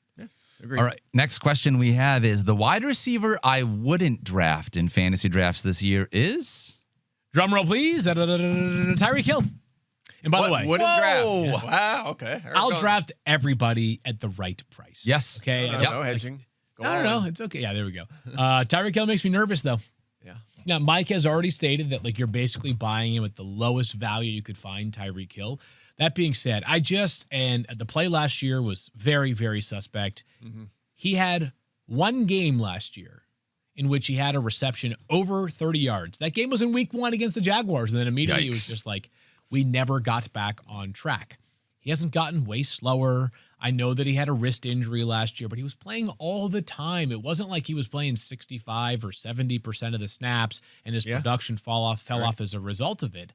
Agreed. All right. Next question we have is the wide receiver I wouldn't draft in fantasy drafts this year is... Drum roll, please. Tyreek Hill. And by the way, Wouldn't Whoa. draft. Wow. Okay. I'll draft everybody at the right price. Yes. Okay. No hedging. Go I don't on. know. It's okay. Yeah, there we go. Tyreek Hill makes me nervous, though. Yeah. Now, Mike has already stated that like you're basically buying him at the lowest value you could find Tyreek Hill. That being said, and the play last year was very, very suspect. Mm-hmm. He had one game last year in which he had a reception over 30 yards. That game was in week 1 against the Jaguars. And then immediately it was Yikes. just like, we never got back on track. He hasn't gotten way slower. I know that he had a wrist injury last year, but he was playing all the time. It wasn't like he was playing 65 or 70% of the snaps and his production fell off as a result of it.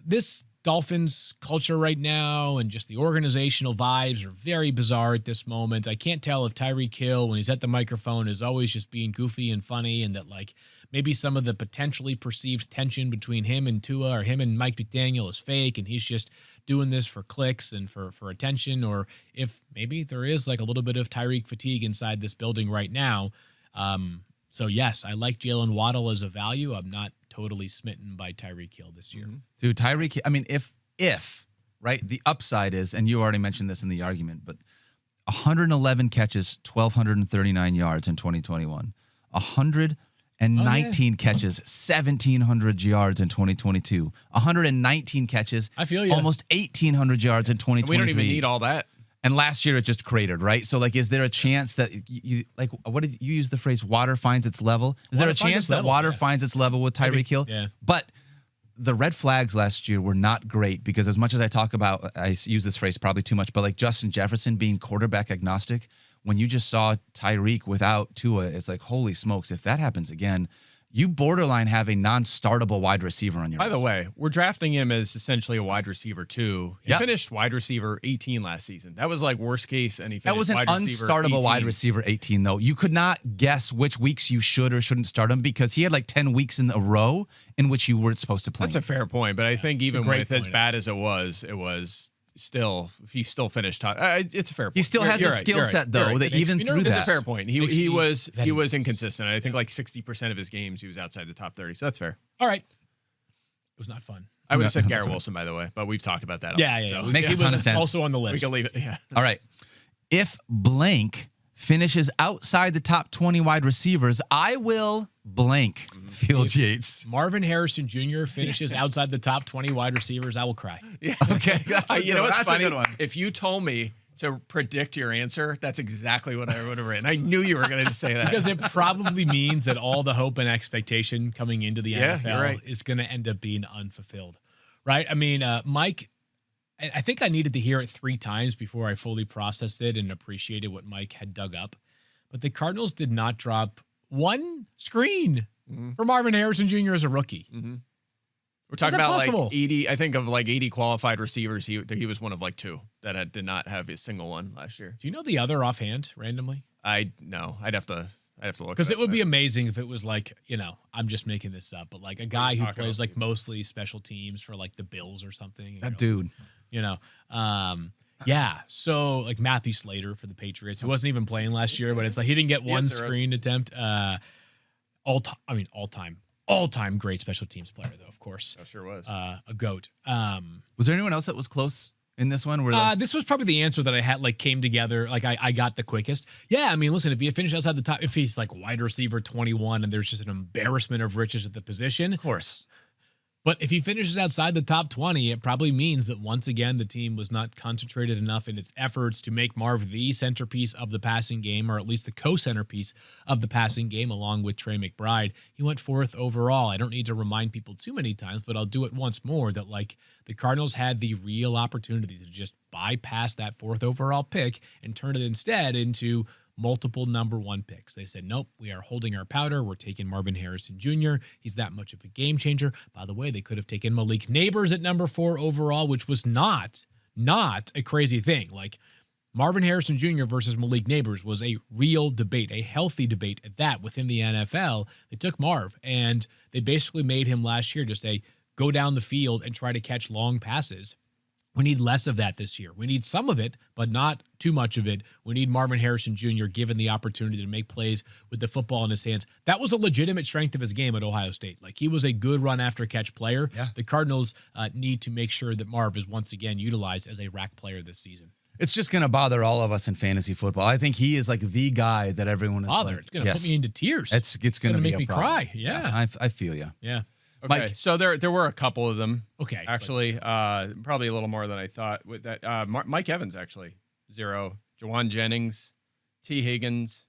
This Dolphins culture right now and just the organizational vibes are very bizarre at this moment. I can't tell if Tyreek Hill, when he's at the microphone, is always just being goofy and funny, and that like maybe some of the potentially perceived tension between him and Tua or him and Mike McDaniel is fake, and he's just doing this for clicks and for attention, or if maybe there is like a little bit of Tyreek fatigue inside this building right now. So yes, I like Jalen Waddle as a value. I'm not totally smitten by Tyreek Hill this year. Dude, Tyreek, I mean, if, right, the upside is, and you already mentioned this in the argument, but 111 catches, 1,239 yards in 2021. 119 catches, 1,700 yards in 2022. 119 catches, I feel you. almost 1,800 yards in 2023. We don't even need all that. And last year it just cratered, right? So, like, is there a chance that you like? What did you use the phrase? Water finds its level. Is there a Water finds chance its that level, water yeah. finds its level with Tyreek Hill? yeah. But the red flags last year were not great because, as much as I use this phrase probably too much, but like Justin Jefferson being quarterback agnostic, when you just saw Tyreek without Tua, it's like, holy smokes! If that happens again, you borderline have a non-startable wide receiver on your. By the roster. way, we're drafting him as essentially a wide receiver too. He Yep. finished wide receiver 18 last season. That was like worst case, and he finished That was an wide receiver unstartable 18. wide receiver 18, though. You could not guess which weeks you should or shouldn't start him because he had like 10 weeks in a row in which you weren't supposed to play. That's a fair point, but I think even great with as point. bad as it was still he still finished top. It's a fair point. He still has the skill set, though, that even through It's a that. fair point. Makes He me was very inconsistent. I think like 60% of his games he was outside the top 30. So that's fair. All right. It was not fun. I would have No, said Garrett that's Wilson, by the way, but we've talked about that. Yeah. So Makes He a ton was of sense. Also on the we list. can leave it. Yeah. All right. If blank finishes outside the top 20 wide receivers, I will blank Fields Yates. Marvin Harrison Jr. finishes outside the top 20 wide receivers, I will cry. Yeah. Okay. You know what's That's funny? a good one. If you told me to predict your answer, that's exactly what I would have written. I knew you were going to say that. Because it probably means that all the hope and expectation coming into the Yeah, NFL you're right. is going to end up being unfulfilled, right? I mean, Mike, I think I needed to hear it 3 times before I fully processed it and appreciated what Mike had dug up. But the Cardinals did not drop one screen for Marvin Harrison Jr. as a rookie. We're talking that about possible? like 80. I think of like 80 qualified receivers. He was one of like 2 that did not have a single one last year. Do you know the other offhand randomly? No. I'd have to look. Because it would be amazing if it was like, I'm just making this up, but like a guy who plays like mostly special teams for like the Bills or something. That dude. Yeah. So like Matthew Slater for the Patriots, who wasn't even playing last year, but it's like he didn't get one screen attempt. All time great special teams player though, of course. Oh, sure was. A GOAT. Was there anyone else that was close in this one? This was probably the answer that I had came together. Like I got the quickest. Yeah, I mean, listen, if you finish outside the top, if he's like wide receiver 21 and there's just an embarrassment of riches at the position. Of course. But if he finishes outside the top 20, it probably means that once again, the team was not concentrated enough in its efforts to make Marv the centerpiece of the passing game, or at least the co-centerpiece of the passing game, along with Trey McBride. He went 4th overall. I don't need to remind people too many times, but I'll do it once more that like the Cardinals had the real opportunity to just bypass that 4th overall pick and turn it instead into multiple number 1 picks. They said, nope, we are holding our powder. We're taking Marvin Harrison Jr. He's that much of a game changer. By the way, they could have taken Malik Neighbors at number 4 overall, which was not a crazy thing. Like Marvin Harrison Jr. versus Malik Neighbors was a real debate, a healthy debate at that within the NFL. They took Marv and they basically made him last year just a go down the field and try to catch long passes. We need less of that this year. We need some of it, but not too much of it. We need Marvin Harrison Jr. given the opportunity to make plays with the football in his hands. That was a legitimate strength of his game at Ohio State. Like he was a good run after catch player. Yeah. The Cardinals need to make sure that Marv is once again utilized as a rack player this season. It's just going to bother all of us in fantasy football. I think he is like the guy that everyone is Bothered. like, It's going to put me into tears. It's going to make me problem. cry. Yeah. I feel you. Yeah. Okay, Mike. so there were a couple of them. Okay. Actually, probably a little more than I thought. With that, Mike Evans actually 0, Jawan Jennings, T. Higgins.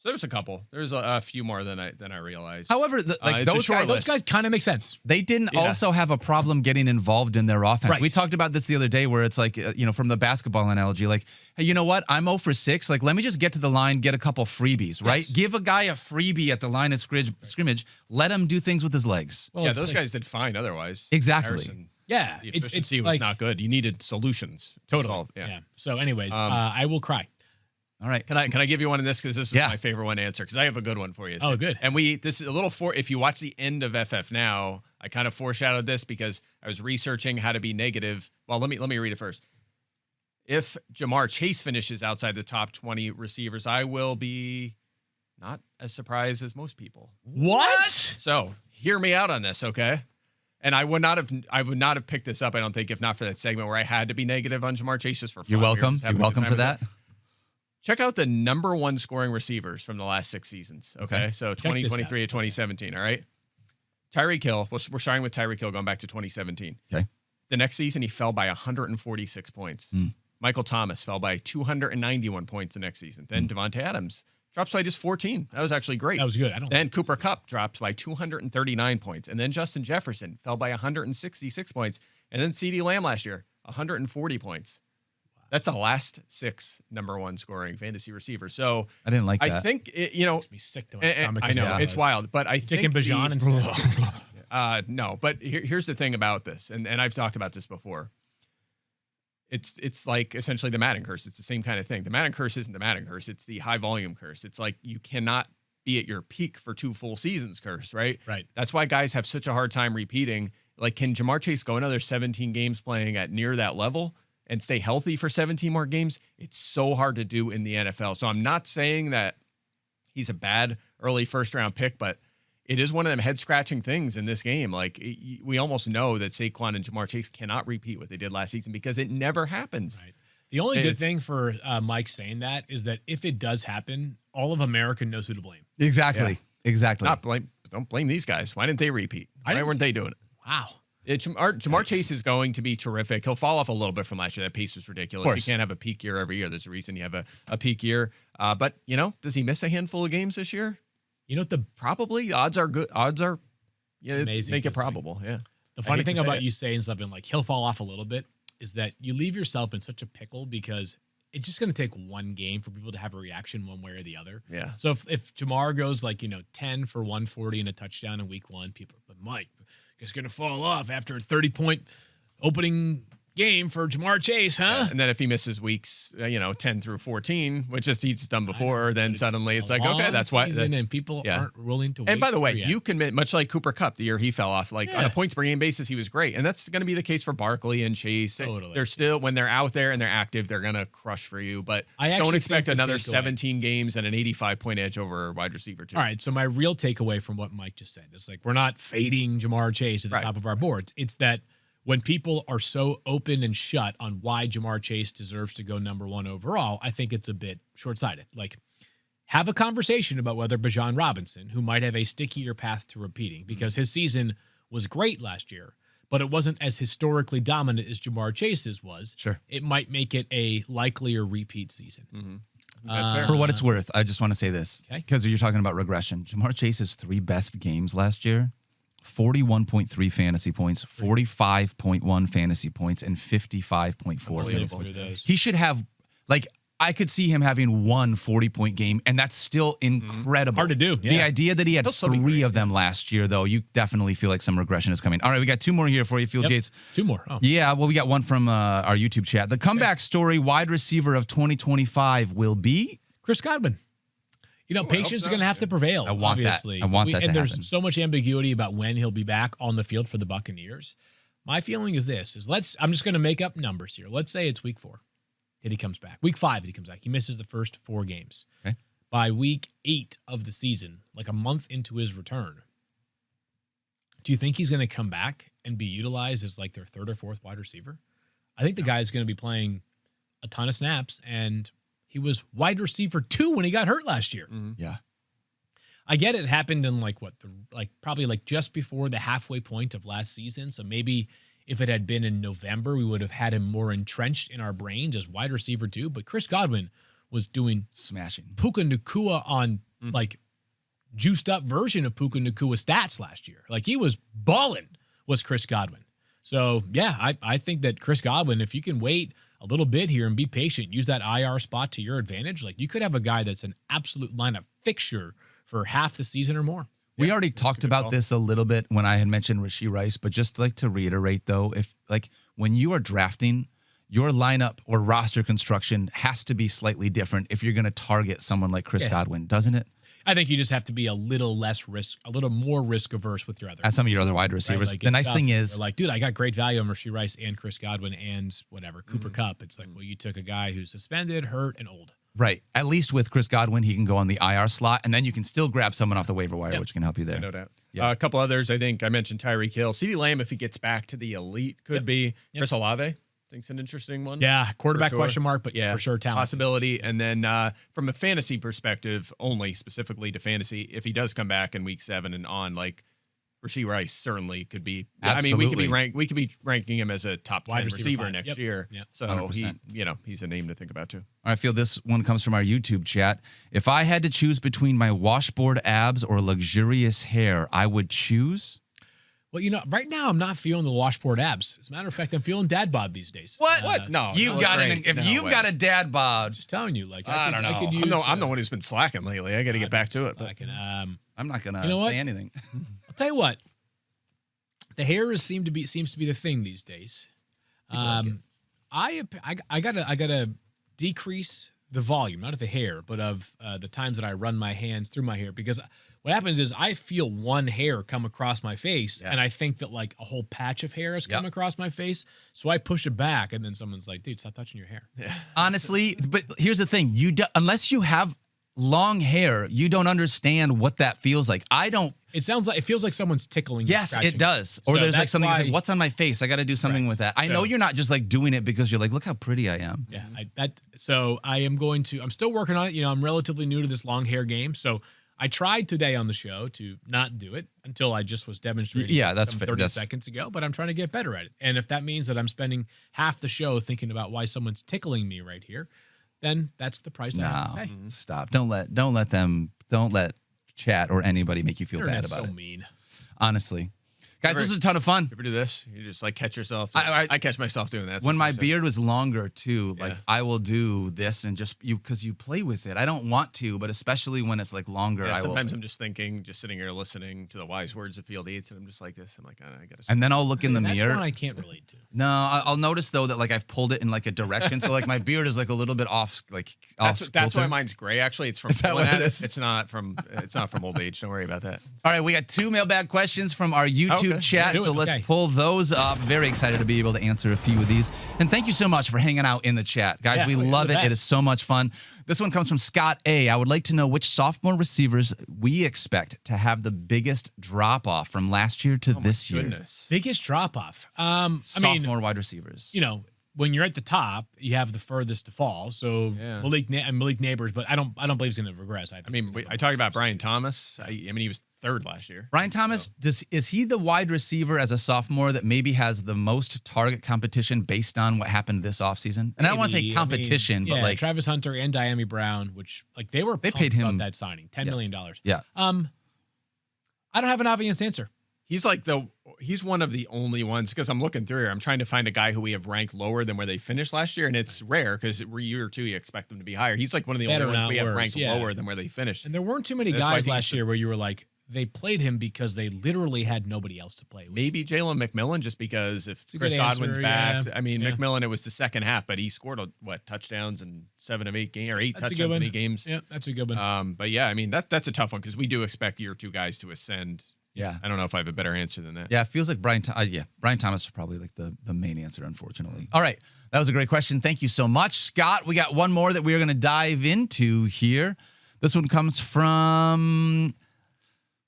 So there's a couple. There's a few more than I realized. However, those Those guys kind of make sense. They didn't also have a problem getting involved in their offense. Right. We talked about this the other day where it's like, from the basketball analogy, like, hey, you know what? I'm 0 for 6. Like, let me just get to the line, get a couple freebies, right? Yes. Give a guy a freebie at the line of scrimmage. Let him do things with his legs. Well, yeah, it's those like- guys did fine otherwise. Exactly. Harrison, Yeah. the It's efficiency was like, not good. You needed solutions. totally. Yeah. So anyways, I will cry. All right. Can I give you one in this, because this is my favorite one to answer, because I have a good one for you. Oh, good. And this is a little if you watch the end of FF Now, I kind of foreshadowed this because I was researching how to be negative. Well, let me read it first. If Jamar Chase finishes outside the top 20 receivers, I will be not as surprised as most people. What? So hear me out on this, okay? And I would not have picked this up, I don't think, if not for that segment where I had to be negative on Jamar Chase just for fun. You're welcome. You're welcome for that. Check out the number 1 scoring receivers from the last 6 seasons. Okay. So 2023 to 2017. All right. Tyreek Hill. We're starting with Tyreek Hill going back to 2017. Okay. The next season, he fell by 146 points. Michael Thomas fell by 291 points the next season. Then Devontae Adams drops by just 14. That was actually great. That was good. Then Cooper Kupp dropped by 239 points. And then Justin Jefferson fell by 166 points. And then CeeDee Lamb last year, 140 points. That's a last 6 number 1 scoring fantasy receiver. So I didn't like that. I think Makes me sick to my stomach. I know it's wild, but I think Bajan and no. But here's the thing about this, and I've talked about this before. It's like essentially the Madden curse. It's the same kind of thing. The Madden curse isn't the Madden curse. It's the high volume curse. It's like you cannot be at your peak for 2 full seasons curse, right? Right. That's why guys have such a hard time repeating. Like, can Jamar Chase go another 17 games playing at near that level and stay healthy for 17 more games? It's so hard to do in the NFL. So I'm not saying that he's a bad early first-round pick, but it is one of them head-scratching things in this game. Like, we almost know that Saquon and Jamar Chase cannot repeat what they did last season because it never happens. Right. The only good thing for Mike saying that is that if it does happen, all of America knows who to blame. Exactly. Yeah. Exactly. Don't blame these guys. Why didn't they repeat? Why weren't they doing it? Wow. Jamar Chase is going to be terrific. He'll fall off a little bit from last year. That pace was ridiculous. You can't have a peak year every year. There's a reason you have a peak year. But, does he miss a handful of games this year? You know what the Probably. Odds are good. Odds are amazing. make it probable. Yeah. The funny thing about you saying something like he'll fall off a little bit is that you leave yourself in such a pickle because it's just going to take one game for people to have a reaction one way or the other. Yeah. So if Jamar goes 10 for 140 and a touchdown in week 1, people are like, Mike, it's going to fall off after a 30-point opening game for Jamar Chase, huh? Yeah. And then if he misses weeks, 10 through 14, which he's done before, then suddenly it's like, okay, that's why. And people aren't willing to wait. And by the way, you can, much like Cooper Kupp, the year he fell off, on a points per game basis, he was great. And that's going to be the case for Barkley and Chase. Totally. They're still, when they're out there and they're active, they're going to crush for you. But I don't actually expect think the another takeaway- 17 games and an 85-point edge over wide receiver, too. All right, so my real takeaway from what Mike just said is like we're not fading Jamar Chase at the top of our boards. It's that when people are so open and shut on why Jamar Chase deserves to go number 1 overall, I think it's a bit short-sighted. Like, have a conversation about whether Bijan Robinson, who might have a stickier path to repeating, because his season was great last year, but it wasn't as historically dominant as Jamar Chase's was. Sure. It might make it a likelier repeat season. Mm-hmm. That's fair. For what it's worth, I just want to say this, Okay. because you're talking about regression. Jamar Chase's 3 best games last year, 41.3 fantasy points, 45.1 fantasy points, and 55.4 fantasy points. He should have, I could see him having 1 40-point game, and that's still incredible. Hard to do. The Yeah. idea that he had He'll still be 3 great, of them last year, though, you definitely feel like some regression is coming. All right, we got 2 more here for you, Field Yates. 2 more. Oh. Yeah, well, we got one from our YouTube chat. The comeback story wide receiver of 2025 will be Chris Godwin. Patience is going to have to prevail. I want that. obviously. I want that to And there's happen. so much ambiguity about when he'll be back on the field for the Buccaneers. My feeling is this: I'm just going to make up numbers here. Let's say it's week 4 that he comes back. Week 5 that he comes back. He misses the first 4 games. Okay. By week 8 of the season, like a month into his return, do you think he's going to come back and be utilized as like their 3rd or 4th wide receiver? I think the guy's going to be playing a ton of snaps, and he was wide receiver 2 when he got hurt last year. Mm-hmm. Yeah. I get it happened in probably just before the halfway point of last season. So maybe if it had been in November, we would have had him more entrenched in our brains as wide receiver 2. But Chris Godwin was doing Smashing. Puka Nacua on juiced up version of Puka Nacua stats last year. Like he was balling was Chris Godwin. So yeah, I think that Chris Godwin, if you can wait a little bit here and be patient, use that IR spot to your advantage, like you could have a guy that's an absolute lineup fixture for half the season or more. We already talked about this a little bit when I had mentioned Rashee Rice, but just to reiterate though, if when you are drafting, your lineup or roster construction has to be slightly different if you're going to target someone like Chris Godwin, doesn't it? I think you just have to be a little more risk averse with your other. At some of your other wide receivers. Right? The nice thing is, dude, I got great value on Rashee Rice and Chris Godwin and Cooper Kupp. It's like, well, you took a guy who's suspended, hurt, and old. right, at least with Chris Godwin, he can go on the IR slot, and then you can still grab someone off the waiver wire, which can help you there. No doubt. Yeah. A couple others, I think I mentioned Tyreek Hill. CeeDee Lamb, if he gets back to the elite, could be. Chris Olave, think's an interesting one. Yeah, quarterback For sure. question mark, but for sure talent. Possibility. And then from a fantasy perspective, only specifically to fantasy, if he does come back in week 7 and on, like Rashee Rice certainly could be. Absolutely. I mean, we could be ranking him as a top 10 Wide receiver receiver 5. next year. Yep. So 100%. he's a name to think about too. I feel this one comes from our YouTube chat. If I had to choose between my washboard abs or luxurious hair, I would choose. Well, right now I'm not feeling the washboard abs. As a matter of fact, I'm feeling dad bod these days. What? No. You've got got a dad bod. Just telling you, I don't know. I could use, I'm the one who's been slacking lately. I got to get back to it. But. I'm not gonna what? say anything. I'll tell you what. The hair seems to be the thing these days. I gotta decrease the volume, not of the hair, but of the times that I run my hands through my hair, because what happens is I feel one hair come across my face, and I think that like a whole patch of hair has come across my face, so I push it back, and then someone's like, "Dude, stop touching your hair." Yeah. Honestly, but here's the thing: unless you have long hair, you don't understand what that feels like. I don't. It feels like someone's tickling you. Yes, it does. Or So there's like that's something that's why- like, what's on my face? I got to do something with that. I know you're not just like doing it because you're like, look how pretty I am. Yeah, so I am going to. I'm still working on it. I'm relatively new to this long hair game, so I tried today on the show to not do it until I just was demonstrating. Yeah, that's 30 seconds ago. But I'm trying to get better at it, and if that means that I'm spending half the show thinking about why someone's tickling me right here, then that's the price I have to pay. Stop. Don't let chat or anybody make you feel bad Internet's about so it. mean. Honestly. Guys, this is a ton of fun. You ever do this? You just like catch yourself. I catch myself doing that. When my sometimes. beard was longer too, like Yeah. I will do this and just because you play with it. I don't want to, but especially when it's like longer, Yeah, I will. sometimes I'm just thinking, just sitting here listening to the wise words of Field Yates, and I'm just like this. I'm like, I gotta. And then I'll look in the That's mirror. one I can't relate to. No, I'll notice though that like I've pulled it in like a direction, so like my beard is like a little bit off, like off. That's why kilter. mine's gray. Actually, it's from Is that pulling what at it is? It's not from old age. Don't worry about that. All right, we got 2 mailbag questions from our YouTube Okay. chat, Do it. so let's Okay. pull those up. Very excited to be able to answer a few of these. And thank you so much for hanging out in the chat. Guys, Yeah, we you're love the it. best. It is so much fun. This one comes from Scott A. I would like to know which sophomore receivers we expect to have the biggest drop-off from last year to this year. Goodness. Biggest drop off. I mean, Sophomore wide receivers. you know, when you're at the top, you have the furthest to fall. So Yeah. Malik Neighbors, but I don't believe he's going to regress. I mean, I talked about Brian Thomas. I mean, he was third last year. Brian Thomas, is he the wide receiver as a sophomore that maybe has the most target competition based on what happened this offseason? And I don't want to say competition, but like Travis Hunter and Diami Brown, which like they paid pumped him- about that signing, $10 million. yeah. I don't have an obvious answer. He's like he's one of the only ones because I'm looking through here. I'm trying to find a guy who we have ranked lower than where they finished last year, and it's rare because year or two you expect them to be higher. He's like one of the Better, only ones not we have worse, ranked yeah. lower than where they finished. And there weren't too many That's why I guys think last he's year where you were like, they played him because they literally had nobody else to play with. Maybe Jalen McMillan, just because if a Chris good Godwin's answer, back. yeah. I mean, Yeah. McMillan, it was the second half, but he scored touchdowns in 7 of 8 games or 8 That's a good touchdowns in one. 8 games. Yeah, that's a good one. But yeah, I mean that's a tough one because we do expect year 2 guys to ascend. Yeah. I don't know if I have a better answer than that. Yeah, it feels like Brian Thomas is probably like the main answer, unfortunately. All right, that was a great question. Thank you so much, Scott. We got one more that we are going to dive into here. This one comes from,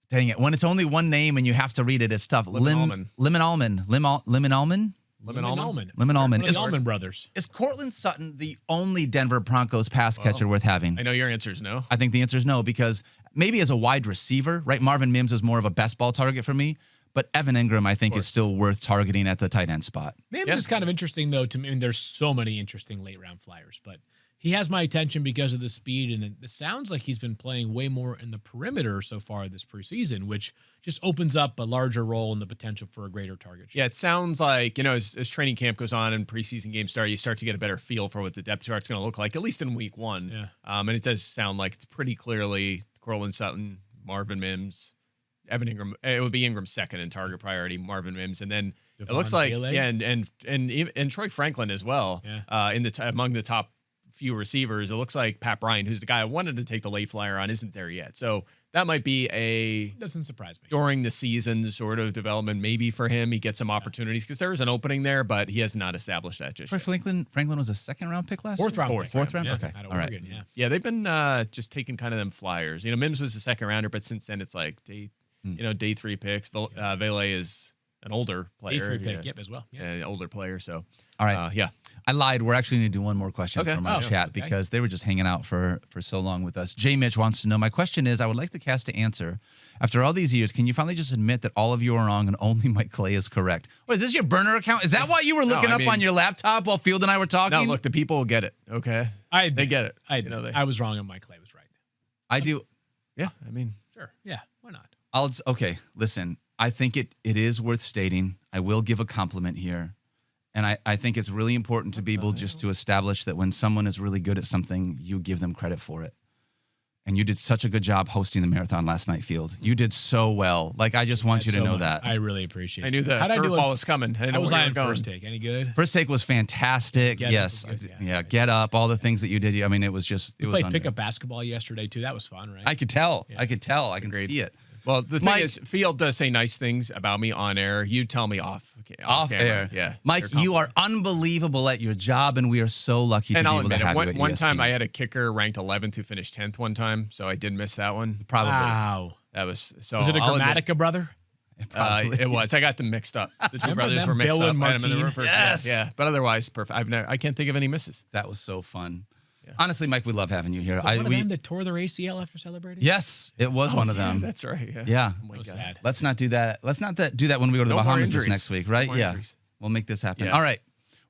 dang it, when it's only one name and you have to read it, it's tough. Lemon Almond. Lemon Almond. Lemon Almond? Lemon Almond. Lemon Almond. One of the Almond brothers. Is Cortland Sutton the only Denver Broncos pass catcher worth having? I know your answer is no. I think the answer is no, because maybe as a wide receiver, right? Marvin Mims is more of a best ball target for me, but Evan Ingram, I think, is still worth targeting at the tight end spot. Mims Yeah. is kind of interesting, though, to me. I mean, there's so many interesting late round flyers, but he has my attention because of the speed, and it sounds like he's been playing way more in the perimeter so far this preseason, which just opens up a larger role and the potential for a greater target share. Yeah, it sounds like, as training camp goes on and preseason games start, you start to get a better feel for what the depth chart's going to look like, at least in week 1. Yeah. And it does sound like it's pretty clearly Cortland Sutton, Marvin Mims, Evan Ingram. It would be Ingram second in target priority, Marvin Mims, and then it Devon looks like Bailey? and Troy Franklin as well. Yeah. Among the top few receivers, it looks like Pat Bryant, who's the guy I wanted to take the late flyer on, isn't there yet. So that might be a Doesn't surprise me. during the season sort of development maybe for him. He gets some opportunities because there is an opening there, but he has not established that just Troy yet. Franklin was a second-round pick last Fourth year? round. Fourth round? Yeah, Okay. Out of All right. Oregon, yeah. Yeah, they've been just taking kind of them flyers. Mims was the second rounder, but since then it's like day 3 picks. Vele is an older player. A3 pick, yep, as well. Yeah. An older player. So, All right. yeah. I lied. We're actually going to do one more question Okay. from our Oh, chat okay. because they were just hanging out for so long with us. J. Mitch wants to know, my question is, I would like the cast to answer, after all these years, can you finally just admit that all of you are wrong and only Mike Clay is correct? What, is this your burner account? Is that why you were looking I up mean- on your laptop while Field and I were talking? No, look, the people will get it. Okay. They get it. I was wrong and Mike Clay was right. I do. Yeah. I mean, Sure. Yeah. Why not? Okay, listen, I think it is worth stating. I will give a compliment here. And I think it's really important to be able just to establish that when someone is really good at something, you give them credit for it. And you did such a good job hosting the marathon last night, Field. You did so well. Like, I just want you to So know much. that. I really appreciate it. I knew the How'd I do curveball it? was coming. I didn't How know was where I you in were going. first take? Any good? First take was fantastic. Get Up yes. was good, Yeah, get up, all the things that you did. I mean, it was just, it We was played unreal. pickup basketball yesterday, too. That was fun, right? I could tell. I could tell. I can Agreed. see it. Well, the thing Mike- is, Field does say nice things about me on air. You tell me off Off camera. air. Yeah. Mike, they're you are unbelievable at your job, and we are so lucky to And be I'll able to admit it. have you at One ESPN. time I had a kicker ranked 11th who finished 10th one time, so I did miss that one. Probably. Wow. That was so. Was it a I'll admit- Grammatica brother? Probably. It was. I got them mixed up. The two Remember brothers them? were mixed Bill up. and I had them in the room Martine? first. Yes. Yeah. But otherwise, perfect. I can't think of any misses. That was so fun. Honestly, Mike, we love having you here. Was it one of them that tore their ACL after celebrating? Yes, it was one of Yeah, them. that's right. Yeah. Yeah. Oh my That was God. sad. Let's not do that. Let's not do that when we go to the No more Bahamas this injuries. next week, right? No more Yeah. injuries. We'll make this happen. Yeah. All right.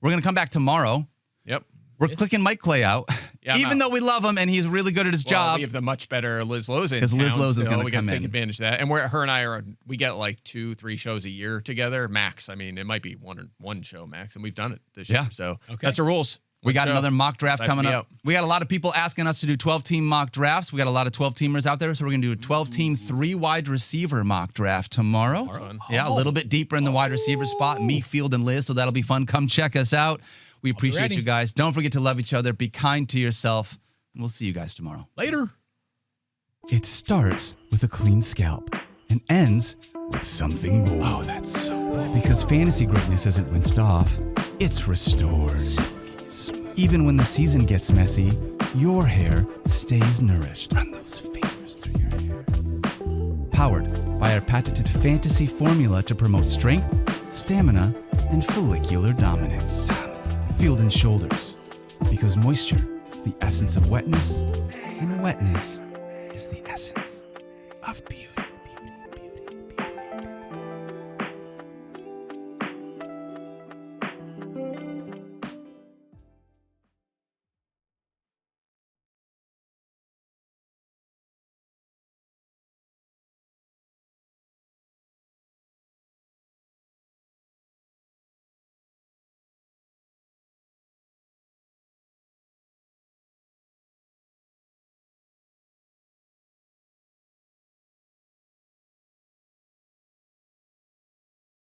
We're going to come back tomorrow. Yep. We're clicking Mike Clay out. Yeah, I'm Even out. though we love him and he's really good at his Well, job. we have the much better Liz Lowe's in Because Liz town Lowe's is still. gonna We come got to take in. advantage of that. And her and I we get like 2-3 shows a year together, max. I mean, it might be one show max, and we've done it this year. So that's the rules. We got another mock draft Excited to coming be up. out. We got a lot of people asking us to do 12-team mock drafts. We got a lot of 12-teamers out there, so we're going to do a 12-team 3-wide receiver mock draft tomorrow. Yeah, a little bit deeper in the wide receiver spot. Me, Field, and Liz, so that'll be fun. Come check us out. We appreciate ready. you guys. Don't forget to love each other. Be kind to yourself. And we'll see you guys tomorrow. Later. It starts with a clean scalp and ends with something bold. Oh, that's so bold. Because fantasy greatness isn't rinsed off, it's restored. Even when the season gets messy, your hair stays nourished. Run those fingers through your hair. Powered by our patented fantasy formula to promote strength, stamina, and follicular dominance. Field and Shoulders. Because moisture is the essence of wetness, and wetness is the essence of beauty.